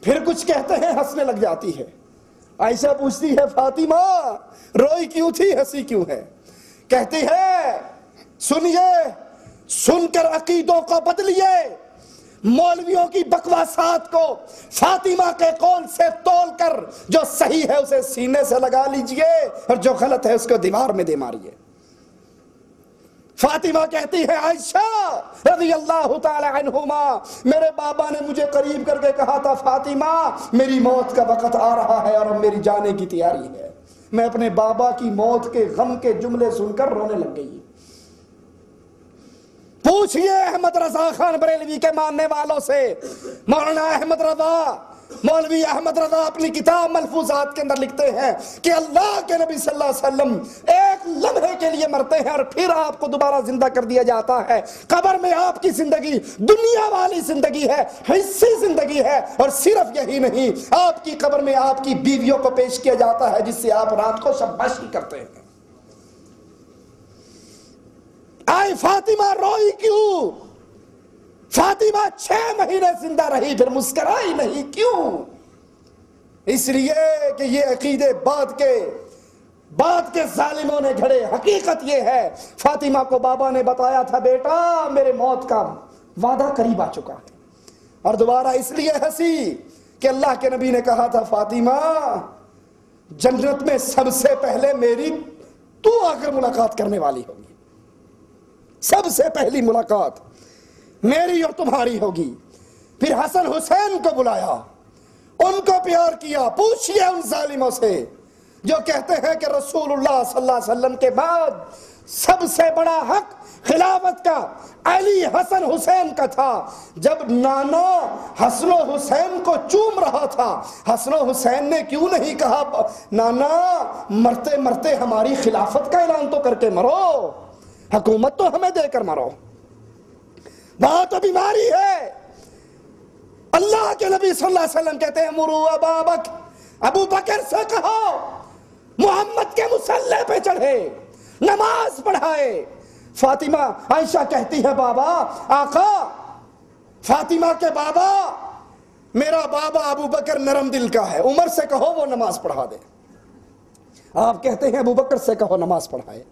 پھر کچھ کہتے ہیں، ہنسنے لگ جاتی ہے۔ عائشہ پوچھتی ہے فاطمہ روئی کیوں تھی، ہنسی کیوں ہے؟ کہتی ہے سنیے، سن کر عقیدوں کو بدلیے، مولویوں کی بکواسات کو فاطمہ کے قول سے تول کر جو صحیح ہے اسے سینے سے لگا لیجئے، اور جو غلط ہے اس کو دیوار میں دے ماریے۔ فاطمہ کہتی ہے عائشہ رضی اللہ تعالی عنہما، میرے بابا نے مجھے قریب کر کے کہا تھا فاطمہ میری موت کا وقت آ رہا ہے اور اب میری جانے کی تیاری ہے۔ میں اپنے بابا کی موت کے غم کے جملے سن کر رونے لگ گئی۔ پوچھئے احمد رضا خان بریلوی کے ماننے والوں سے، مولانا احمد رضا، مولوی احمد رضا اپنی کتاب ملفوظات کے اندر لکھتے ہیں کہ اللہ کے نبی صلی اللہ علیہ وسلم ایک لمحے کے لیے مرتے ہیں اور پھر آپ کو دوبارہ زندہ کر دیا جاتا ہے۔ قبر میں آپ کی زندگی دنیا والی زندگی ہے، حصی زندگی ہے، اور صرف یہی نہیں، آپ کی قبر میں آپ کی بیویوں کو پیش کیا جاتا ہے جس سے آپ رات کو شاباشی کرتے ہیں۔ آئی فاطمہ روئی کیوں؟ فاطمہ 6 مہینے زندہ رہی پھر مسکرائی نہیں، کیوں؟ اس لیے کہ یہ عقیدے بعد کے ظالموں نے گھڑے۔ حقیقت یہ ہے فاطمہ کو بابا نے بتایا تھا بیٹا میرے موت کا وعدہ قریب آ چکا ہے، اور دوبارہ اس لیے ہنسی کہ اللہ کے نبی نے کہا تھا فاطمہ جنت میں سب سے پہلے میری تو آ کر ملاقات کرنے والی ہوگی، سب سے پہلی ملاقات میری اور تمہاری ہوگی۔ پھر حسن حسین کو بلایا، ان کو پیار کیا۔ پوچھئے ان ظالموں سے جو کہتے ہیں کہ رسول اللہ صلی اللہ علیہ وسلم کے بعد سب سے بڑا حق خلافت کا علی حسن حسین کا تھا، جب نانا حسن و حسین کو چوم رہا تھا حسن و حسین نے کیوں نہیں کہا نانا مرتے مرتے ہماری خلافت کا اعلان تو کر کے مرو، حکومت تو ہمیں دے کر مرو، وہاں تو بیماری ہے۔ اللہ کے نبی صلی اللہ علیہ وسلم کہتے ہیں مرو ابو بکر سے کہو محمد کے مصلی پہ چڑھے، نماز پڑھائے۔ فاطمہ عائشہ کہتی ہے بابا آقا، فاطمہ کے بابا، میرا بابا ابو بکر نرم دل کا ہے، عمر سے کہو وہ نماز پڑھا دے۔ آپ کہتے ہیں ابو بکر سے کہو نماز پڑھائے۔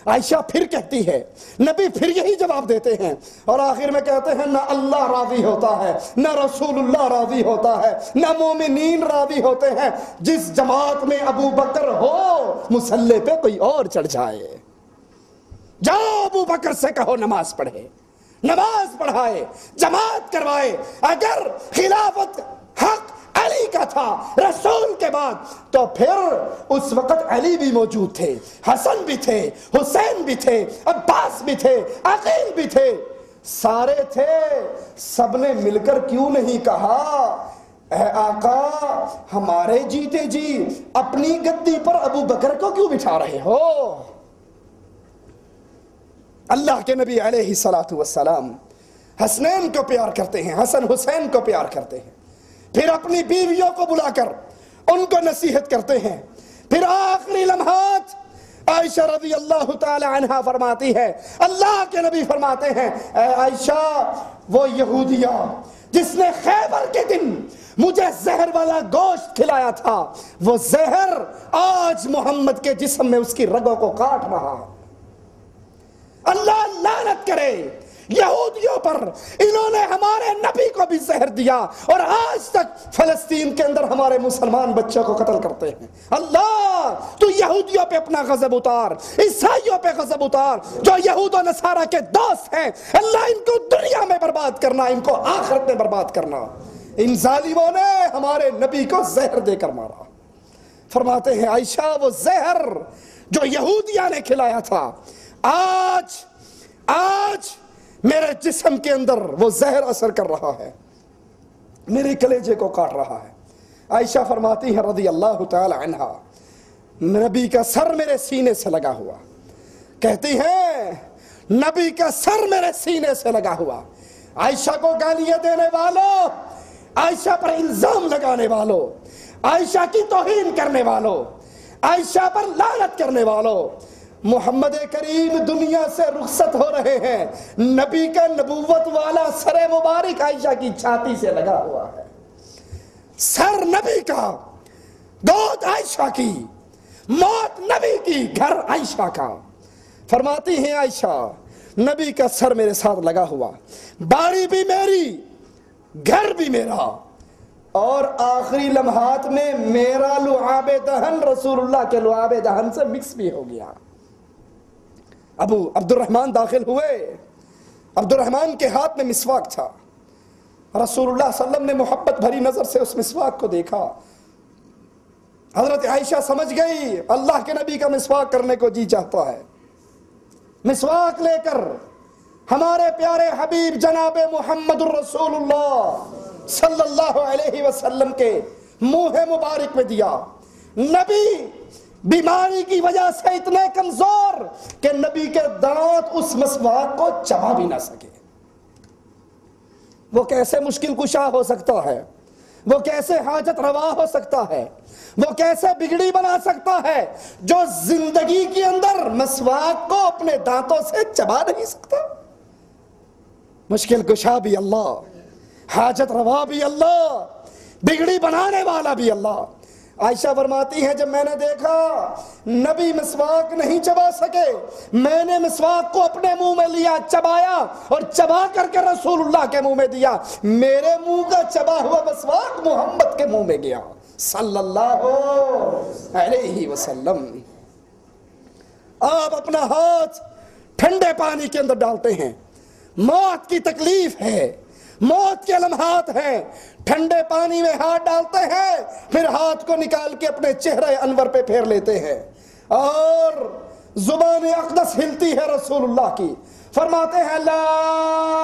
عائشہ پھر کہتی ہے، نبی پھر یہی جواب دیتے ہیں، اور آخر میں کہتے ہیں نہ اللہ راضی ہوتا ہے، نہ رسول اللہ راضی ہوتا ہے، نہ مومنین راضی ہوتے ہیں جس جماعت میں ابو بکر ہو مصلی پہ کوئی اور چڑھ جائے۔ جاؤ ابو بکر سے کہو نماز پڑھے، نماز پڑھائے، جماعت کروائے۔ اگر خلافت حق علی کا تھا رسول کے بعد تو پھر اس وقت علی بھی موجود تھے، حسن بھی تھے، حسین بھی تھے، عباس بھی تھے، عقیل بھی تھے، سارے تھے۔ سب نے مل کر کیوں نہیں کہا اے آقا ہمارے جیتے جی اپنی گدی پر ابو بکر کو کیوں بٹھا رہے ہو؟ اللہ کے نبی علیہ السلام حسنین کو پیار کرتے ہیں، حسن حسین کو پیار کرتے ہیں، پھر اپنی بیویوں کو بلا کر ان کو نصیحت کرتے ہیں، پھر آخری لمحات عائشہ رضی اللہ تعالی عنہ فرماتی ہے، اللہ کے نبی فرماتے ہیں اے عائشہ وہ یہودیہ جس نے خیبر کے دن مجھے زہر والا گوشت کھلایا تھا، وہ زہر آج محمد کے جسم میں اس کی رگوں کو کاٹ رہا ہے۔ اللہ لعنت کرے یہودیوں پر، انہوں نے ہمارے نبی کو بھی زہر دیا اور آج تک فلسطین کے اندر ہمارے مسلمان بچوں کو قتل کرتے ہیں۔ اللہ تو یہودیوں پہ اپنا غضب اتار، عیسائیوں پہ غضب اتار جو یہود و نصارہ کے دوست ہیں، اللہ ان کو دنیا میں برباد کرنا، ان کو آخرت میں برباد کرنا۔ ان ظالموں نے ہمارے نبی کو زہر دے کر مارا۔ فرماتے ہیں عائشہ وہ زہر جو یہودیوں نے کھلایا تھا آج میرے جسم کے اندر وہ زہر اثر کر رہا ہے، میرے کلیجے کو کاٹ رہا ہے۔ عائشہ فرماتی ہے رضی اللہ تعالی عنہا نبی کا سر میرے سینے سے لگا ہوا، کہتی ہیں نبی کا سر میرے سینے سے لگا ہوا۔ عائشہ کو گالیاں دینے والوں، عائشہ پر الزام لگانے والوں، عائشہ کی توہین کرنے والوں، عائشہ پر لعنت کرنے والوں، محمد کریم دنیا سے رخصت ہو رہے ہیں، نبی کا نبوت والا سر مبارک عائشہ کی چھاتی سے لگا ہوا ہے، سر نبی کا، گود عائشہ کی، موت نبی کی، گھر عائشہ کا۔ فرماتی ہیں عائشہ نبی کا سر میرے ساتھ لگا ہوا، باڑی بھی میری، گھر بھی میرا، اور آخری لمحات میں میرا لعاب دہن رسول اللہ کے لعاب دہن سے مکس بھی ہو گیا۔ ابو عبد الرحمن داخل ہوئے، عبد الرحمن کے ہاتھ میں مسواک تھا، رسول اللہ صلی اللہ علیہ وسلم نے محبت بھری نظر سے اس مسواک کو دیکھا، حضرت عائشہ سمجھ گئی اللہ کے نبی کا مسواک کرنے کو جی چاہتا ہے۔ مسواک لے کر ہمارے پیارے حبیب جناب محمد الرسول اللہ صلی اللہ علیہ وسلم کے منہ مبارک میں دیا۔ نبی بیماری کی وجہ سے اتنے کمزور کہ نبی کے دانت اس مسواک کو چبا بھی نہ سکے۔ وہ کیسے مشکل کشا ہو سکتا ہے، وہ کیسے حاجت روا ہو سکتا ہے، وہ کیسے بگڑی بنا سکتا ہے جو زندگی کے اندر مسواک کو اپنے دانتوں سے چبا نہیں سکتا۔ مشکل کشا بھی اللہ، حاجت روا بھی اللہ، بگڑی بنانے والا بھی اللہ۔ عائشہ فرماتی ہے جب میں نے دیکھا نبی مسواک نہیں چبا سکے، میں نے مسواک کو اپنے منہ میں لیا، چبایا اور چبا کر کے رسول اللہ کے منہ میں دیا، میرے منہ کا چبا ہوا مسواک محمد کے منہ میں گیا صلی اللہ علیہ وسلم۔ آپ اپنا ہاتھ ٹھنڈے پانی کے اندر ڈالتے ہیں، موت کی تکلیف ہے، موت کے لمحات ہیں، ٹھنڈے پانی میں ہاتھ ڈالتے ہیں، پھر ہاتھ کو نکال کے اپنے چہرے انور پہ پھیر لیتے ہیں اور زبان اقدس ہلتی ہے رسول اللہ کی، فرماتے ہیں لا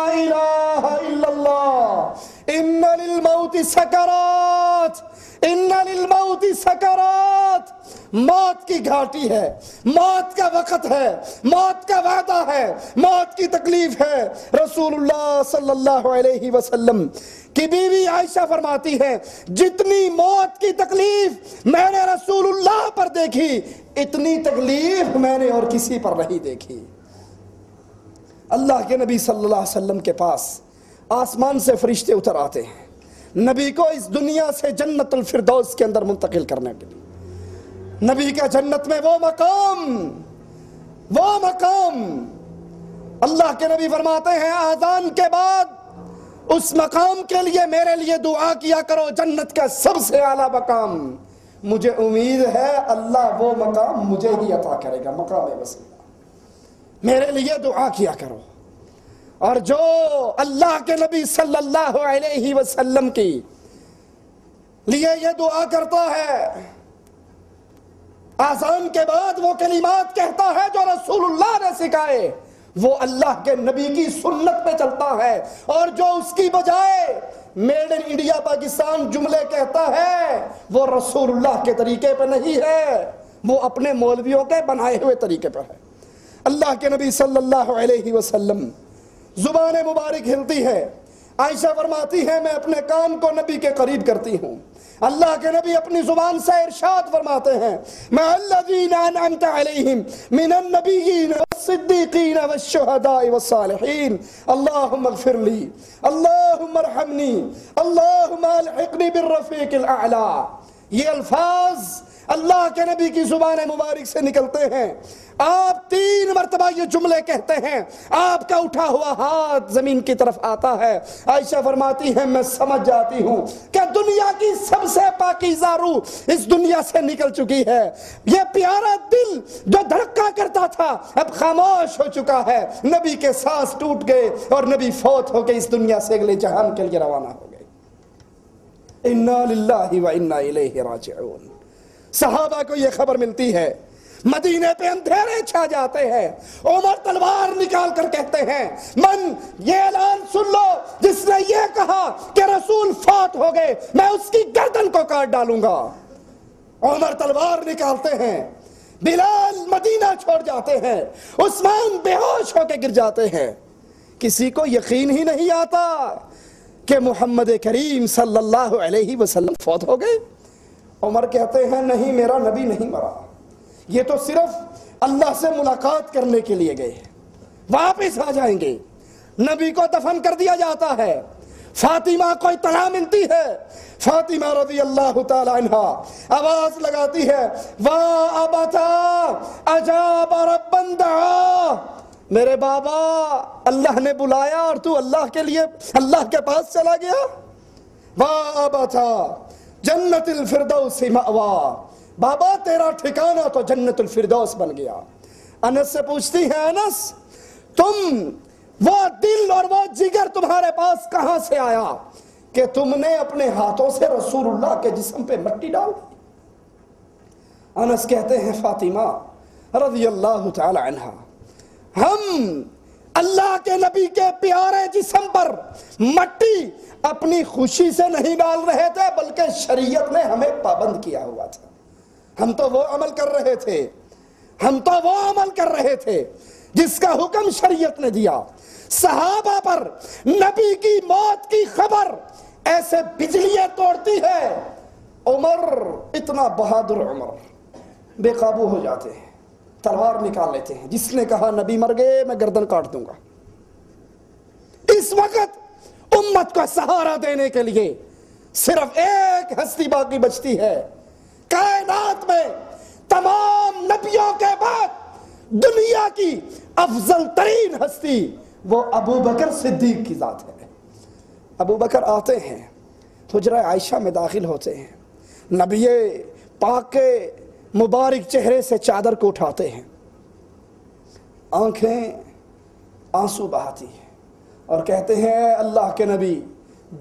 الہ الا اللہ ان للموت سکرات، ان للموت سکرات، موت کی گھاٹی ہے، موت کا وقت ہے، موت کا وعدہ ہے، موت کی تکلیف ہے۔ رسول اللہ صلی اللہ علیہ وسلم کی بیوی عائشہ فرماتی ہے جتنی موت کی تکلیف میں نے رسول اللہ پر دیکھی اتنی تکلیف میں نے اور کسی پر نہیں دیکھی۔ اللہ کے نبی صلی اللہ علیہ وسلم کے پاس آسمان سے فرشتے اتر آتے ہیں نبی کو اس دنیا سے جنت الفردوس کے اندر منتقل کرنے کے لیے۔ نبی کا جنت میں وہ مقام اللہ کے نبی فرماتے ہیں آذان کے بعد اس مقام کے لیے میرے لیے دعا کیا کرو، جنت کا سب سے اعلیٰ مقام، مجھے امید ہے اللہ وہ مقام مجھے ہی عطا کرے گا، مقام وسیلہ، میرے لیے دعا کیا کرو۔ اور جو اللہ کے نبی صلی اللہ علیہ وسلم کی لیے یہ دعا کرتا ہے، آذان کے بعد وہ کلمات کہتا ہے جو رسول اللہ نے سکھائے، وہ اللہ کے نبی کی سنت پہ چلتا ہے، اور جو اس کی بجائے میڈ ان انڈیا پاکستان جملے کہتا ہے وہ رسول اللہ کے طریقے پہ نہیں ہے، وہ اپنے مولویوں کے بنائے ہوئے طریقے پہ ہے۔ اللہ کے نبی صلی اللہ علیہ وسلم زبان مبارک ہلتی ہے، عائشہ فرماتی ہے میں اپنے کان کو نبی کے قریب کرتی ہوں۔ اللہ کے نبی اپنی زبان سے ارشاد فرماتے ہیں مَعَ الَّذِينَ أَنْعَمْتَ عَلَيْهِمْ مِنَ النَّبِيِّينَ وَالصِّدِّيقِينَ وَالشُّهَدَاءِ وَالصَّالِحِينَ اللهم اغفر لي اللهم ارحمني اللهم الحقني بالرفيق الاعلى۔ یہ الفاظ اللہ کے نبی کی زبان مبارک سے نکلتے ہیں، آپ 3 مرتبہ یہ جملے کہتے ہیں، آپ کا اٹھا ہوا ہاتھ زمین کی طرف آتا ہے۔ عائشہ فرماتی ہے میں سمجھ جاتی ہوں کہ دنیا کی سب سے پاکیزہ روح اس دنیا سے نکل چکی ہے، یہ پیارا دل جو دھڑکا کرتا تھا اب خاموش ہو چکا ہے، نبی کے سانس ٹوٹ گئے اور نبی فوت ہو کے اس دنیا سے اگلے جہان کے لیے روانہ ہو گئے۔ انا للہ و انا الیہ راجعون۔ صحابہ کو یہ خبر ملتی ہے، مدینے پہ اندھیرے چھا جاتے ہیں، عمر تلوار نکال کر کہتے ہیں من یہ اعلان سن لو جس نے یہ کہا کہ رسول فوت ہو گئے میں اس کی گردن کو کاٹ ڈالوں گا۔ عمر تلوار نکالتے ہیں، بلال مدینہ چھوڑ جاتے ہیں، عثمان بے ہوش ہو کے گر جاتے ہیں۔ کسی کو یقین ہی نہیں آتا کہ محمد کریم صلی اللہ علیہ وسلم فوت ہو گئے۔ عمر کہتے ہیں نہیں میرا نبی نہیں مرا، یہ تو صرف اللہ سے ملاقات کرنے کے لیے گئے، واپس آ جائیں گے۔ نبی کو دفن کر دیا جاتا ہے، فاطمہ کو اطلاع ملتی ہے، فاطمہ رضی اللہ تعالی عنہا آواز لگاتی ہے واہ ابتا اجاب ربا دعا، میرے بابا اللہ نے بلایا اور تو اللہ کے لیے اللہ کے پاس چلا گیا۔ واہ ابتا جنت الفردوس مأوا، بابا تیرا ٹھکانہ تو جنت الفردوس بن گیا۔ انس سے پوچھتی ہے انس تم وہ دل اور وہ جگر تمہارے پاس کہاں سے آیا کہ تم نے اپنے ہاتھوں سے رسول اللہ کے جسم پہ مٹی ڈال دی؟ انس کہتے ہیں فاطمہ رضی اللہ تعالی عنہ ہم اللہ کے نبی کے پیارے جسم پر مٹی اپنی خوشی سے نہیں ڈال رہے تھے بلکہ شریعت نے ہمیں پابند کیا ہوا تھا، ہم تو وہ عمل کر رہے تھے جس کا حکم شریعت نے دیا۔ صحابہ پر نبی کی موت کی خبر ایسے بجلیاں توڑتی ہے، عمر اتنا بہادر عمر بے قابو ہو جاتے ہیں، تلوار نکال لیتے ہیں، جس نے کہا نبی مر گئے میں گردن کاٹ دوں گا۔ اس وقت امت کو سہارا دینے کے لیے صرف ایک ہستی باقی بچتی ہے، کائنات میں تمام نبیوں کے بعد دنیا کی افضل ترین ہستی وہ ابو بکر صدیق کی ذات ہے۔ ابو بکر آتے ہیں، حجرہ عائشہ میں داخل ہوتے ہیں، نبی پاک کے مبارک چہرے سے چادر کو اٹھاتے ہیں، آنکھیں آنسو بہاتی ہیں اور کہتے ہیں اللہ کے نبی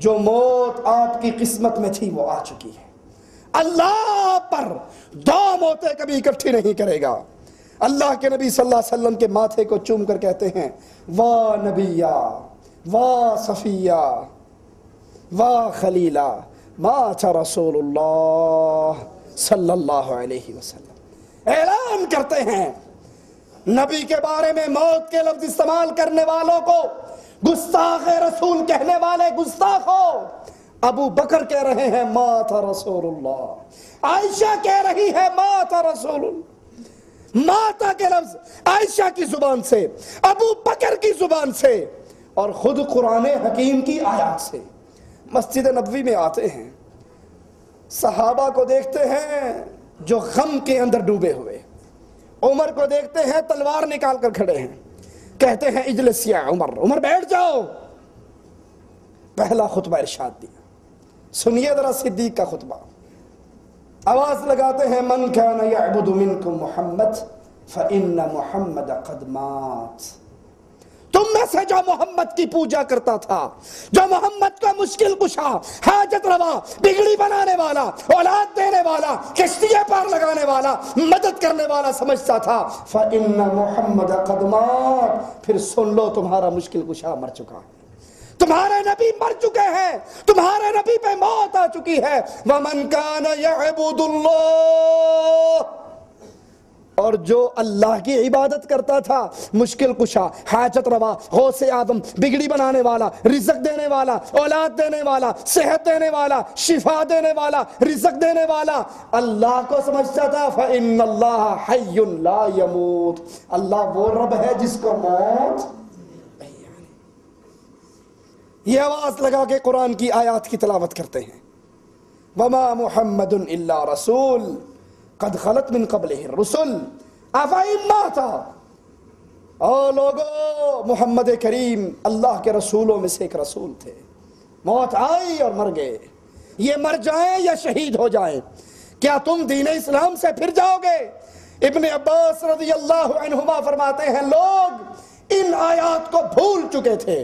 جو موت آپ کی قسمت میں تھی وہ آ چکی ہے، اللہ پر 2 موتیں کبھی اکٹھی نہیں کرے گا۔ اللہ کے نبی صلی اللہ علیہ وسلم کے ماتھے کو چوم کر کہتے ہیں واہ نبیہ واہ صفیہ واہ خلیلہ مات رسول اللہ صلی اللہ علیہ وسلم۔ اعلان کرتے ہیں نبی کے بارے میں موت کے لفظ استعمال کرنے والوں کو گستاخ رسول کہنے والے گستاخ ہو۔ ابو بکر کہہ رہے ہیں مات رسول اللہ، عائشہ کہہ رہی ہے مات رسول اللہ۔ ماتا کے لفظ عائشہ کی زبان سے، ابو بکر کی زبان سے اور خود قرآن حکیم کی آیات سے۔ مسجد نبوی میں آتے ہیں، صحابہ کو دیکھتے ہیں جو غم کے اندر ڈوبے ہوئے، عمر کو دیکھتے ہیں تلوار نکال کر کھڑے ہیں، کہتے ہیں اجلس یا عمر، عمر بیٹھ جاؤ۔ پہلا خطبہ ارشاد دیا، سنیے ذرا صدیق کا خطبہ، آواز لگاتے ہیں من کان یعبد منکم محمد فإن محمد قد مات۔ تم میں سے جو محمد کی پوجا کرتا تھا، جو محمد کا مشکل کشا، حاجت روا، بگڑی بنانے والا، اولاد دینے والا، کشتیاں پار لگانے والا، مدد کرنے والا سمجھتا تھا، فَإِنَّ مُحَمَّدَ قَدْ مَاتَ، پھر سن لو تمہارا مشکل کشا مر چکا ہے، تمہارے نبی مر چکے ہیں، تمہارے نبی پہ موت آ چکی ہے۔ وَمَنْ كَانَ يَعْبُدُ اللَّهَ، اور جو اللہ کی عبادت کرتا تھا، مشکل کشا، حاجت روا، غوث اعظم، بگڑی بنانے والا، رزق دینے والا، اولاد دینے والا، صحت دینے والا، شفا دینے والا، رزق دینے والا، اللہ کو سمجھتا تھا فَإِنَّ اللَّهَ حَيٌّ لَا يَمُوتُ، اللہ وہ رب ہے جس کو موت نہیں آنی۔ یہ آواز لگا کے قرآن کی آیات کی تلاوت کرتے ہیں، وَمَا مُحَمَّدٌ إِلَّا رَسُولٌ قد خلت من قبلہ الرسل افإن مات، او لوگو محمد کریم اللہ کے رسولوں میں سے ایک رسول تھے، موت آئی اور مر گئے، یہ مر جائیں یا شہید ہو جائیں، کیا تم دین اسلام سے پھر جاؤ گے؟ ابن عباس رضی اللہ عنہما فرماتے ہیں لوگ ان آیات کو بھول چکے تھے،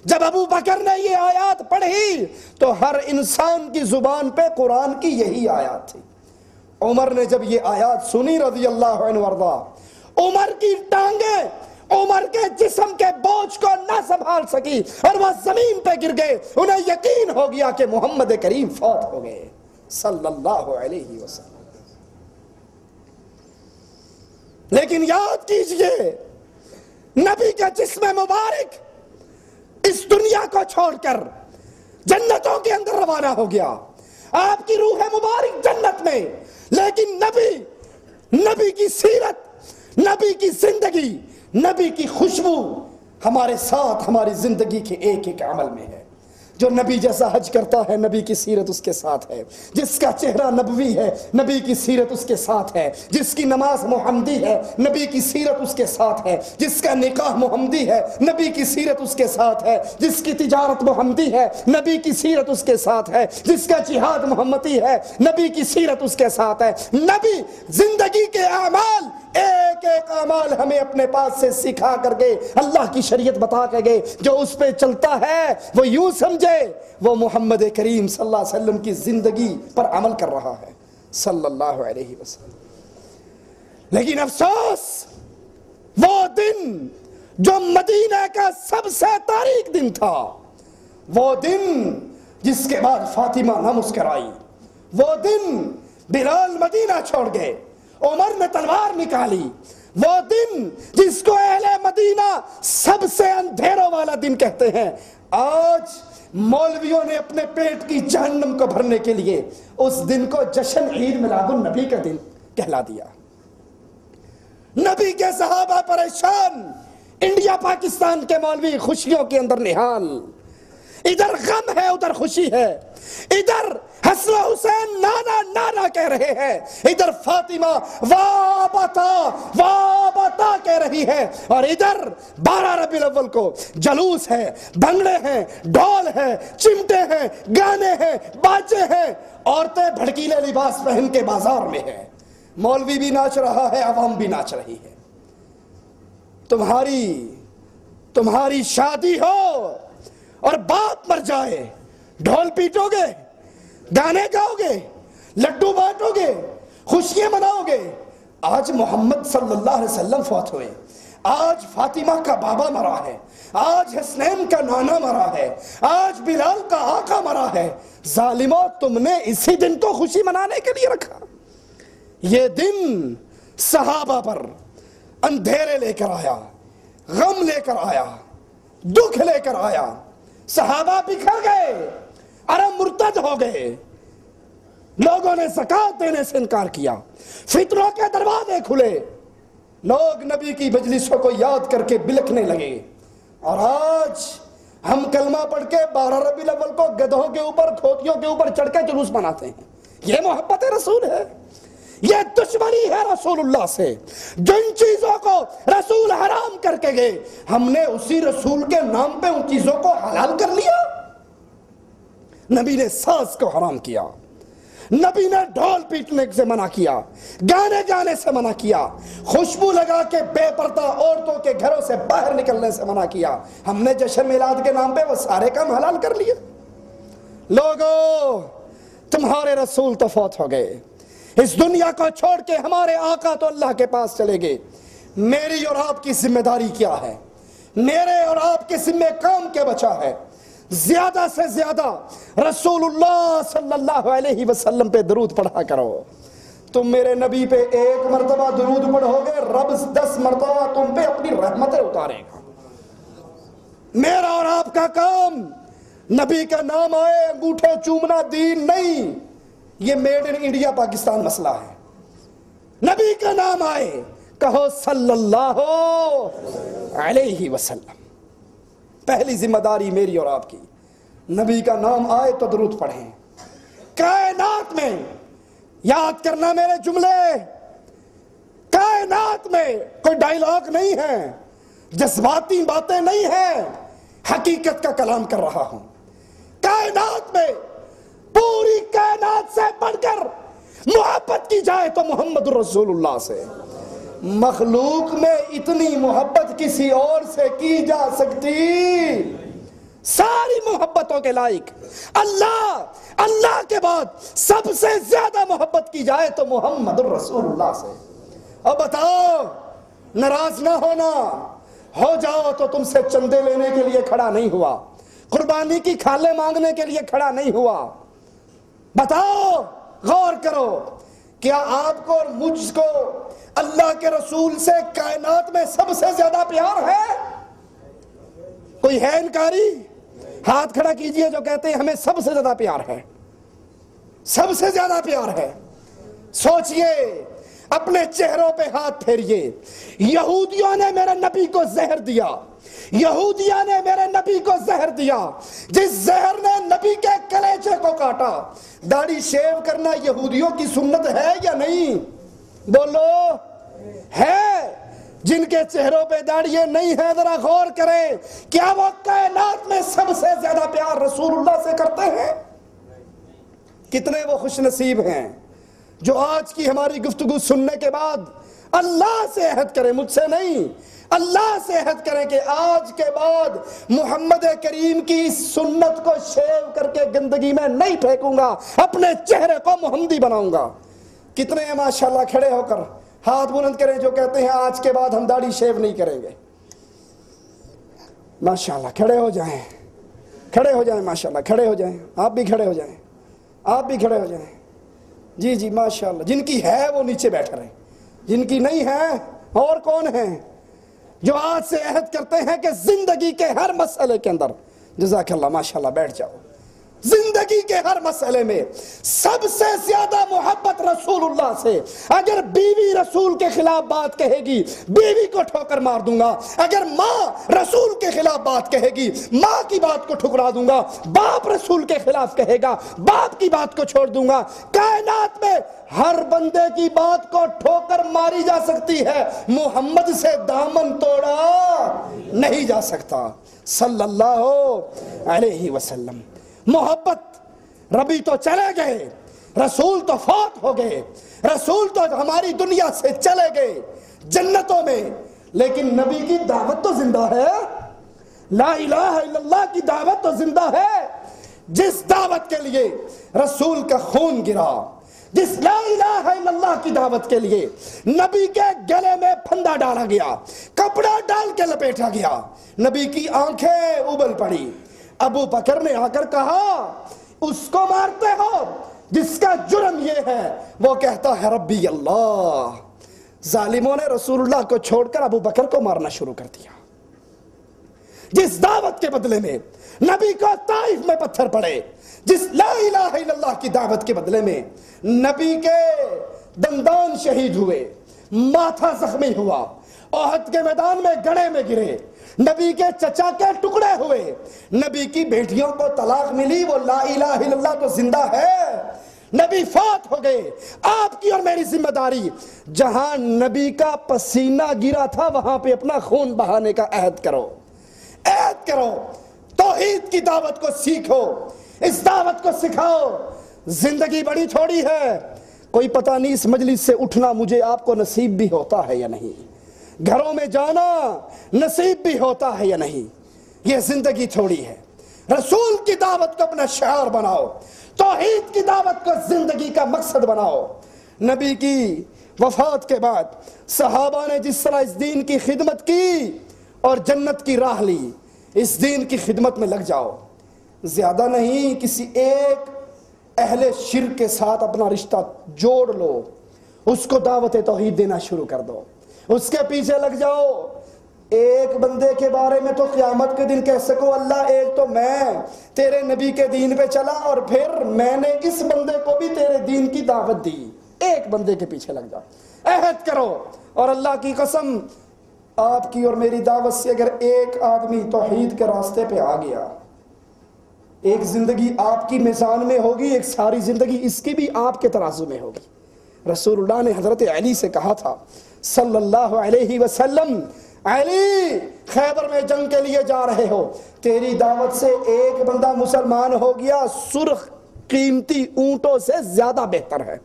جب ابو بکر نے یہ آیات پڑھی تو ہر انسان کی زبان پہ قرآن کی یہی آیات تھی۔ عمر نے جب یہ آیات سنی رضی اللہ عنہ وارضا، عمر کی ٹانگیں عمر کے جسم کے بوجھ کو نہ سنبھال سکی اور وہ زمین پہ گر گئے، انہیں یقین ہو گیا کہ محمد کریم فوت ہو گئے صلی اللہ علیہ وسلم۔ لیکن یاد کیجئے نبی کا جسم مبارک اس دنیا کو چھوڑ کر جنتوں کے اندر روانہ ہو گیا، آپ کی روح مبارک جنت میں، لیکن نبی کی سیرت، نبی کی زندگی، نبی کی خوشبو ہمارے ساتھ ہماری زندگی کے ایک ایک عمل میں ہے۔ جو نبی جیسا حج کرتا ہے نبی کی سیرت اس کے ساتھ ہے، جس کا چہرہ نبوی ہے نبی کی سیرت اس کے ساتھ ہے، جس کی نماز محمدی ہے نبی کی سیرت اس کے ساتھ ہے، جس کا نکاح محمدی ہے نبی کی سیرت اس کے ساتھ ہے، جس کی تجارت محمدی ہے نبی کی سیرت اس کے ساتھ ہے، جس کا جہاد محمدی ہے نبی کی سیرت اس کے ساتھ ہے۔ نبی زندگی کے اعمال، ایک ایک اعمال ہمیں اپنے پاس سے سکھا کر کے اللہ کی شریعت بتا کے گئے، جو اس پہ چلتا ہے وہ یوں سمجھے وہ محمد کریم صلی اللہ علیہ وسلم کی زندگی پر عمل کر رہا ہے صلی اللہ علیہ وسلم۔ لیکن افسوس، وہ دن جو مدینہ کا سب سے تاریک دن تھا، وہ دن جس کے بعد فاطمہ نہ مسکرائی، وہ دن بلال مدینہ چھوڑ گئے، عمر نے تلوار نکالی، وہ دن جس کو اہل مدینہ سب سے اندھیروں والا دن کہتے ہیں، آج مولویوں نے اپنے پیٹ کی جہنم کو بھرنے کے لیے اس دن کو جشن عید میلاد النبی کا دن کہلا دیا۔ نبی کے صحابہ پریشان، انڈیا پاکستان کے مولوی خوشیوں کے اندر نہال، ادھر غم ہے ادھر خوشی ہے، ادھر حسن و حسین نانا نانا کہہ رہے ہیں، ادھر فاطمہ وابتا کہہ رہی ہے، اور ادھر 12 ربیع الاول کو جلوس ہے، بھنگڑے ہیں، ڈھول ہیں، چمٹے ہیں، گانے ہیں، باجے ہیں، عورتیں بھڑکیلے لباس پہن کے بازار میں ہیں، مولوی بھی ناچ رہا ہے، عوام بھی ناچ رہی ہے۔ تمہاری شادی ہو اور باپ مر جائے، ڈھول پیٹو گے، گانے گاؤ گے، لڈو بانٹو گے، خوشیاں مناؤ گے۔ آج محمد صلی اللہ علیہ وسلم فوت ہوئے، آج فاطمہ کا بابا مرا ہے، آج حسنین کا نانا مرا ہے، آج بلال کا آقا مرا ہے، ظالموں تم نے اسی دن کو خوشی منانے کے لیے رکھا۔ یہ دن صحابہ پر اندھیرے لے کر آیا، غم لے کر آیا، دکھ لے کر آیا، صحابہ بکھر گئے، عرب مرتد ہو گئے، لوگوں نے زکوٰۃ دینے سے انکار کیا، فتنوں کے دروازے کھلے، لوگ نبی کی مجلسوں کو یاد کر کے بلکنے لگے، اور آج ہم کلمہ پڑھ کے 12 ربیع الاول کو گدھوں کے اوپر، کھوتیوں کے اوپر چڑھ کے جلوس مناتے ہیں۔ یہ محبت رسول ہے؟ یہ دشمنی ہے رسول اللہ سے؟ جن چیزوں کو رسول حرام کر کے گئے، ہم نے اسی رسول کے نام پہ ان چیزوں کو حلال کر لیا۔ نبی نے ساز کو حرام کیا، نبی نے ڈھول پیٹنے سے منع کیا، گانے گانے سے منع کیا، خوشبو لگا کے بے پردہ عورتوں کے گھروں سے باہر نکلنے سے منع کیا۔ ہم نے جشن میلاد کے نام پہ وہ سارے کام حلال کر لیے۔ لوگو، تمہارے رسول تو فوت ہو گئے، اس دنیا کو چھوڑ کے ہمارے آقا تو اللہ کے پاس چلے گئے۔ میری اور آپ کی ذمہ داری کیا ہے؟ میرے اور آپ کے ذمہ کام کیا بچا ہے؟ زیادہ سے زیادہ رسول اللہ صلی اللہ علیہ وسلم پہ درود پڑھا کرو۔ تم میرے نبی پہ 1 مرتبہ درود پڑھو گے، رب 10 مرتبہ تم پہ اپنی رحمتیں اتارے گا۔ میرا اور آپ کا کام نبی کا نام آئے انگوٹھے چومنا دین نہیں، یہ میڈ ان انڈیا پاکستان مسئلہ ہے۔ نبی کا نام آئے کہو صلی اللہ علیہ وسلم۔ پہلی ذمہ داری میری اور آپ کی، نبی کا نام آئے تو درود پڑھیں۔ کائنات میں یاد کرنا میرے جملے، کائنات میں کوئی ڈائیلاگ نہیں ہے، جذباتی باتیں نہیں ہیں، حقیقت کا کلام کر رہا ہوں۔ کائنات میں پوری کائنات سے بڑھ کر محبت کی جائے تو محمد رسول اللہ سے۔ مخلوق میں اتنی محبت کسی اور سے کی جا سکتی؟ ساری محبتوں کے لائق اللہ کے بعد سب سے زیادہ محبت کی جائے تو محمد رسول اللہ سے۔ اب بتاؤ، ناراض نہ ہونا، ہو جاؤ تو تم سے چندے لینے کے لیے کھڑا نہیں ہوا، قربانی کی کھالیں مانگنے کے لیے کھڑا نہیں ہوا۔ بتاؤ، غور کرو، کیا آپ کو اور مجھ کو اللہ کے رسول سے کائنات میں سب سے زیادہ پیار ہے؟ کوئی ہے انکاری؟ ہاتھ کھڑا کیجئے جو کہتے ہیں ہمیں سب سے زیادہ پیار ہے، سب سے زیادہ پیار ہے۔ سوچئے، اپنے چہروں پہ ہاتھ پھیریے۔ یہودیوں نے میرے نبی کو زہر دیا، یہودیوں نے میرے نبی کو زہر دیا، جس زہر نے نبی کے کلیجے کو کاٹا۔ داڑھی شیو کرنا یہودیوں کی سنت ہے یا نہیں؟ بولو، ہے؟ جن کے چہروں پہ داڑھیاں نہیں ہیں ذرا غور کریں، کیا وہ کائنات میں سب سے زیادہ پیار رسول اللہ سے کرتے ہیں؟ کتنے وہ خوش نصیب ہیں جو آج کی ہماری گفتگو سننے کے بعد اللہ سے عہد کریں، مجھ سے نہیں، اللہ سے عہد کریں کہ آج کے بعد محمد کریم کی سنت کو شیو کر کے گندگی میں نہیں پھینکوں گا، اپنے چہرے کو محمدی بناؤں گا۔ کتنے ہیں ماشاءاللہ؟ کھڑے ہو کر ہاتھ بلند کریں جو کہتے ہیں آج کے بعد ہم داڑھی شیو نہیں کریں گے۔ ماشاءاللہ، کھڑے ہو جائیں، کھڑے ہو جائیں، ماشاءاللہ کھڑے ہو جائیں، آپ بھی کھڑے ہو جائیں، آپ بھی کھڑے ہو جائیں۔ جی جی ماشاءاللہ، جن کی ہے وہ نیچے بیٹھ رہے ہیں، جن کی نہیں ہے اور کون ہیں جو آج سے عہد کرتے ہیں کہ زندگی کے ہر مسئلے کے اندر، جزاک اللہ، ماشاءاللہ بیٹھ جاؤ، زندگی کے ہر مسئلے میں سب سے زیادہ محبت رسول اللہ سے۔ اگر بیوی رسول کے خلاف بات کہے گی، بیوی کو ٹھوکر مار دوں گا۔ اگر ماں رسول کے خلاف بات کہے گی، ماں کی بات کو ٹھکرا دوں گا۔ باپ رسول کے خلاف کہے گا، باپ کی بات کو چھوڑ دوں گا۔ کائنات میں ہر بندے کی بات کو ٹھوکر ماری جا سکتی ہے، محمد سے دامن توڑا نہیں جا سکتا صلی اللہ علیہ وسلم۔ محبت، ربی تو چلے گئے، رسول تو فوت ہو گئے، رسول تو ہماری دنیا سے چلے گئے جنتوں میں، لیکن نبی کی دعوت تو زندہ ہے، لا الہ الا اللہ کی دعوت تو زندہ ہے۔ جس دعوت کے لیے رسول کا خون گرا، جس لا الہ الا اللہ کی دعوت کے لیے نبی کے گلے میں پھندا ڈالا گیا، کپڑا ڈال کے لپیٹا گیا، نبی کی آنکھیں ابل پڑی۔ ابو بکر نے آ کر کہا، اس کو مارتے ہو جس کا جرم یہ ہے، وہ کہتا ہے ربی اللہ۔ ظالموں نے رسول اللہ کو چھوڑ کر ابو بکر کو مارنا شروع کر دیا۔ جس دعوت کے بدلے میں نبی کو طائف میں پتھر پڑے، جس لا الہ الا اللہ کی دعوت کے بدلے میں نبی کے دندان شہید ہوئے، ماتھا زخمی ہوا، احد کے میدان میں گڑھے میں گرے، نبی کے چچا کے ٹکڑے ہوئے، نبی کی بیٹیوں کو طلاق ملی، وہ لا الہ الا اللہ تو زندہ ہے۔ نبی فوت ہو گئے، آپ کی اور میری ذمہ داری جہاں نبی کا پسینہ گرا تھا وہاں پہ اپنا خون بہانے کا عہد کرو، عہد کرو، توحید کی دعوت کو سیکھو، اس دعوت کو سکھاؤ۔ زندگی بڑی تھوڑی ہے، کوئی پتہ نہیں اس مجلس سے اٹھنا مجھے آپ کو نصیب بھی ہوتا ہے یا نہیں، گھروں میں جانا نصیب بھی ہوتا ہے یا نہیں، یہ زندگی تھوڑی ہے۔ رسول کی دعوت کو اپنا شعار بناؤ، توحید کی دعوت کو زندگی کا مقصد بناؤ۔ نبی کی وفات کے بعد صحابہ نے جس طرح اس دین کی خدمت کی اور جنت کی راہ لی، اس دین کی خدمت میں لگ جاؤ۔ زیادہ نہیں، کسی ایک اہل شرک کے ساتھ اپنا رشتہ جوڑ لو، اس کو دعوت توحید دینا شروع کر دو، اس کے پیچھے لگ جاؤ۔ ایک بندے کے بارے میں تو قیامت کے دن کہہ سکو اللہ ایک تو میں تیرے نبی کے دین پہ چلا اور پھر میں نے اس بندے کو بھی تیرے دین کی دعوت دی۔ ایک بندے کے پیچھے لگ جاؤ، عہد کرو، اور اللہ کی قسم آپ کی اور میری دعوت سے اگر ایک آدمی توحید کے راستے پہ آ گیا، ایک زندگی آپ کی میزان میں ہوگی، ایک ساری زندگی اس کی بھی آپ کے ترازو میں ہوگی۔ رسول اللہ نے حضرت علی سے کہا تھا صلی اللہ علیہ وسلم، علی خیبر میں جنگ کے لیے جا رہے ہو، تیری دعوت سے ایک بندہ مسلمان ہو گیا سرخ قیمتی اونٹوں سے زیادہ بہتر ہے۔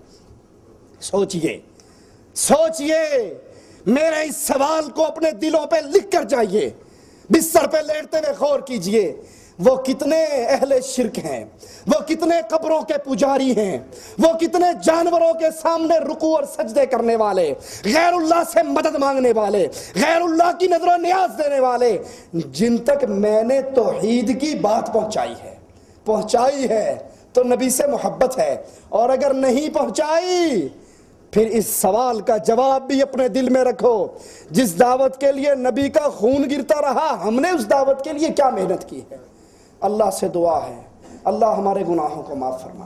سوچئے میرے اس سوال کو اپنے دلوں پہ لکھ کر جائیے، بستر پہ لیٹتے ہوئے غور کیجئے، وہ کتنے اہل شرک ہیں، وہ کتنے قبروں کے پجاری ہیں، وہ کتنے جانوروں کے سامنے رکوع اور سجدے کرنے والے، غیر اللہ سے مدد مانگنے والے، غیر اللہ کی نظر و نیاز دینے والے، جن تک میں نے توحید کی بات پہنچائی ہے تو نبی سے محبت ہے، اور اگر نہیں پہنچائی پھر اس سوال کا جواب بھی اپنے دل میں رکھو، جس دعوت کے لیے نبی کا خون گرتا رہا ہم نے اس دعوت کے لیے کیا محنت کی ہے۔ اللہ سے دعا ہے اللہ ہمارے گناہوں کو معاف فرما،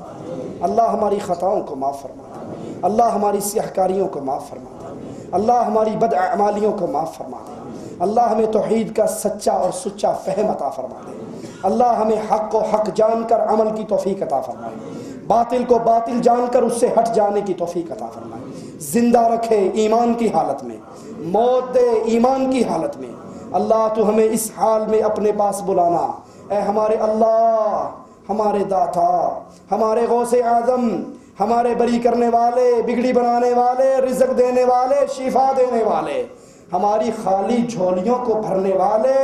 اللہ ہماری خطاؤں کو معاف فرما، اللہ ہماری سیاہکاریوں کو معاف فرما، اللہ ہماری بد اعمالیوں کو معاف فرما دے، اللہ ہمیں توحید کا سچا اور سچا فہم عطا فرما دے، اللہ ہمیں حق کو حق جان کر عمل کی توفیق عطا فرمائے، باطل کو باطل جان کر اس سے ہٹ جانے کی توفیق عطا فرمائے، زندہ رکھے ایمان کی حالت میں، موت دے ایمان کی حالت میں۔ اللہ تو ہمیں اس حال میں اپنے پاس بلانا، اے ہمارے اللہ، ہمارے داتا، ہمارے غوث اعظم، ہمارے بری کرنے والے، بگڑی بنانے والے، رزق دینے والے، شفا دینے والے، ہماری خالی جھولیوں کو بھرنے والے،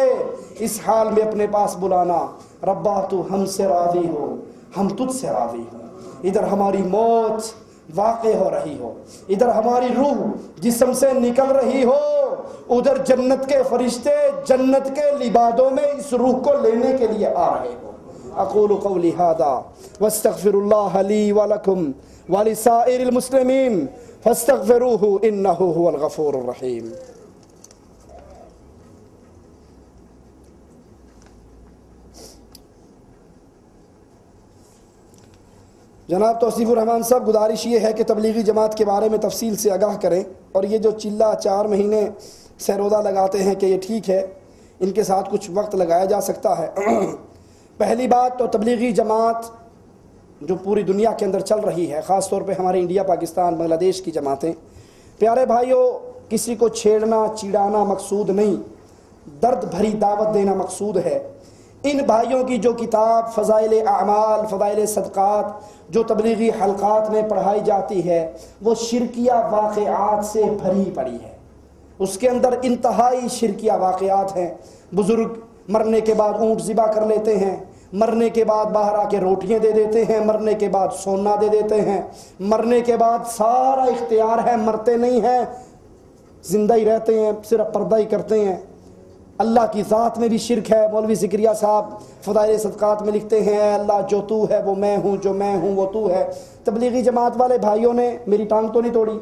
اس حال میں اپنے پاس بلانا۔ ربا تو ہم سے راضی ہو، ہم تجھ سے راضی ہوں، ادھر ہماری موت واقع ہو رہی ہو، ادھر ہماری روح جسم سے نکل رہی ہو، ادھر جنت کے فرشتے جنت کے لبادوں میں اس روح کو لینے کے لیے آ رہے ہو۔ اقول قولی ھذا واستغفر اللہ لی ولکم ولسائر المسلمین فاستغفروہ انہ ھو الغفور الرحیم۔ جناب توصیف الرحمان صاحب، گزارش یہ ہے کہ تبلیغی جماعت کے بارے میں تفصیل سے آگاہ کریں، اور یہ جو چلہ 4 مہینے سے روزہ لگاتے ہیں کہ یہ ٹھیک ہے، ان کے ساتھ کچھ وقت لگایا جا سکتا ہے۔ پہلی بات تو تبلیغی جماعت جو پوری دنیا کے اندر چل رہی ہے، خاص طور پہ ہمارے انڈیا، پاکستان، بنگلہ دیش کی جماعتیں، پیارے بھائیوں، کسی کو چھیڑنا چیڑانا مقصود نہیں، درد بھری دعوت دینا مقصود ہے۔ ان بھائیوں کی جو کتاب فضائل اعمال، فضائل صدقات جو تبلیغی حلقات میں پڑھائی جاتی ہے، وہ شرکیہ واقعات سے بھری پڑی ہے، اس کے اندر انتہائی شرکیہ واقعات ہیں۔ بزرگ مرنے کے بعد اونٹ ذبح کر لیتے ہیں، مرنے کے بعد باہر آ کے روٹیاں دے دیتے ہیں، مرنے کے بعد سونا دے دیتے ہیں، مرنے کے بعد سارا اختیار ہے، مرتے نہیں ہیں، زندہ ہی رہتے ہیں، صرف پردہ ہی کرتے ہیں۔ اللہ کی ذات میں بھی شرک ہے۔ مولوی زکریا صاحب فضائل صدقات میں لکھتے ہیں، اے اللہ جو تو ہے وہ میں ہوں، جو میں ہوں وہ تو ہے۔ تبلیغی جماعت والے بھائیوں نے میری ٹانگ تو نہیں توڑی،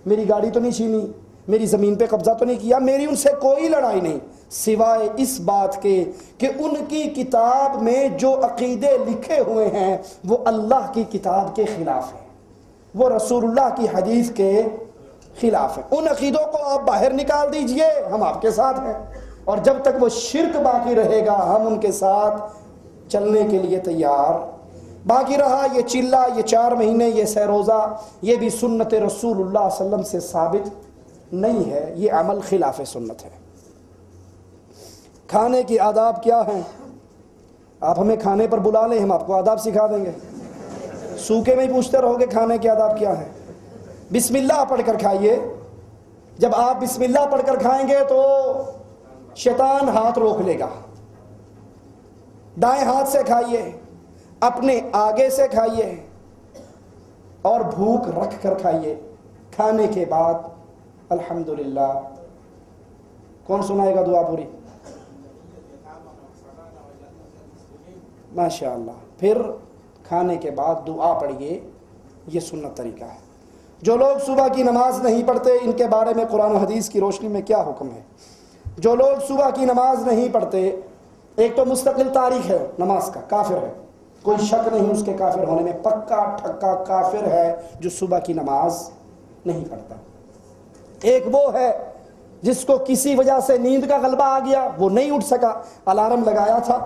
میری گاڑی تو نہیں چھینی، میری زمین پہ قبضہ تو نہیں کیا، میری ان سے کوئی لڑائی نہیں، سوائے اس بات کے کہ ان کی کتاب میں جو عقیدے لکھے ہوئے ہیں وہ اللہ کی کتاب کے خلاف ہیں، وہ رسول اللہ کی حدیث کے خلاف ہیں۔ ان عقیدوں کو آپ باہر نکال دیجئے، ہم آپ کے ساتھ ہیں، اور جب تک وہ شرک باقی رہے گا ہم ان کے ساتھ چلنے کے لیے تیار۔ باقی رہا یہ چلہ، یہ 4 مہینے، یہ سہ روزہ، یہ بھی سنت رسول اللہ صلی اللہ علیہ وسلم سے ثابت نہیں ہے، یہ عمل خلاف سنت ہے۔ کھانے کی آداب کیا ہیں؟ آپ ہمیں کھانے پر بلا لیں، ہم آپ کو آداب سکھا دیں گے۔ سوکھے میں ہی پوچھتے رہو کہ کھانے کے آداب کیا ہیں؟ بسم اللہ پڑھ کر کھائیے. جب آپ بسم اللہ پڑھ کر کھائیں گے تو شیطان ہاتھ روک لے گا. دائیں ہاتھ سے کھائیے، اپنے آگے سے کھائیے اور بھوک رکھ کر کھائیے. کھانے کے بعد الحمدللہ. کون سنائے گا دعا پوری؟ ماشاءاللہ. پھر کھانے کے بعد دعا پڑھیے، یہ سنت طریقہ ہے. جو لوگ صبح کی نماز نہیں پڑھتے ان کے بارے میں قرآن و حدیث کی روشنی میں کیا حکم ہے؟ جو لوگ صبح کی نماز نہیں پڑھتے، ایک تو مستقل تاریخ ہے نماز کا، کافر ہے، کوئی شک نہیں اس کے کافر ہونے میں، پکا ٹھکا کافر ہے جو صبح کی نماز نہیں پڑھتا. ایک وہ ہے جس کو کسی وجہ سے نیند کا غلبہ آ گیا، وہ نہیں اٹھ سکا، الارم لگایا تھا،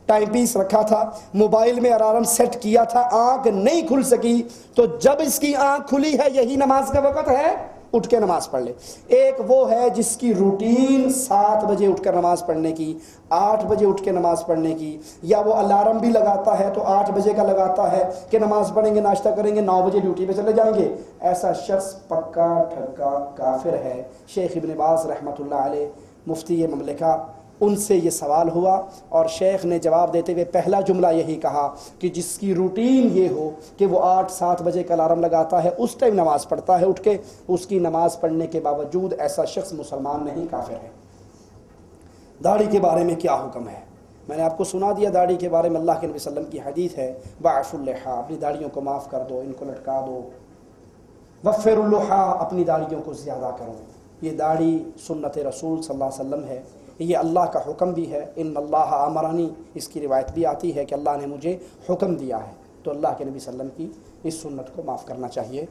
ٹائم پیس رکھا تھا، موبائل میں الارم سیٹ کیا تھا، آنکھ نہیں کھل سکی، تو جب اس کی آنکھ کھلی ہے یہی نماز کا وقت ہے، اٹھ کے نماز پڑھ لے. ایک وہ ہے جس کی روٹین 7 بجے اٹھ کر نماز پڑھنے کی، 8 بجے اٹھ کے نماز پڑھنے کی، یا وہ الارم بھی لگاتا ہے تو 8 بجے کا لگاتا ہے کہ نماز پڑھیں گے، ناشتہ کریں گے، 9 بجے ڈیوٹی پہ چلے جائیں گے. ایسا شخص پکا ٹھکا کافر ہے. شیخ ابن باز رحمۃ اللہ علیہ مفتی مملکہ، ان سے یہ سوال ہوا اور شیخ نے جواب دیتے ہوئے پہلا جملہ یہی کہا کہ جس کی روٹین یہ ہو کہ وہ 8-7 بجے کا الارم لگاتا ہے، اس ٹائم نماز پڑھتا ہے اٹھ کے، اس کی نماز پڑھنے کے باوجود ایسا شخص مسلمان نہیں، کافر ہے. داڑھی کے بارے میں کیا حکم ہے؟ میں نے آپ کو سنا دیا داڑھی کے بارے میں. اللہ کے نبی صلی اللہ علیہ وسلم کی حدیث ہے وَاعْفُوا اللِّحَىٰ، اپنی داڑھیوں کو معاف کر دو، ان کو لٹکا دو. وَفِّرُوا اللُّحَىٰ، اپنی داڑھیوں کو زیادہ کرو. یہ داڑھی سنت رسول صلی اللہ علیہ وسلم ہے، یہ اللہ کا حکم بھی ہے. ان اللہ امرنی، اس کی روایت بھی آتی ہے کہ اللہ نے مجھے حکم دیا ہے. تو اللہ کے نبی صلی اللہ علیہ وسلم کی اس سنت کو معاف کرنا چاہیے.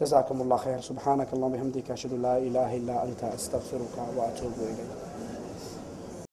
جزاکم اللہ خیر. سبحانک اللہم و بحمدک، اشہد ان لا الہ الا انت، استغفرک و اتوب الیک.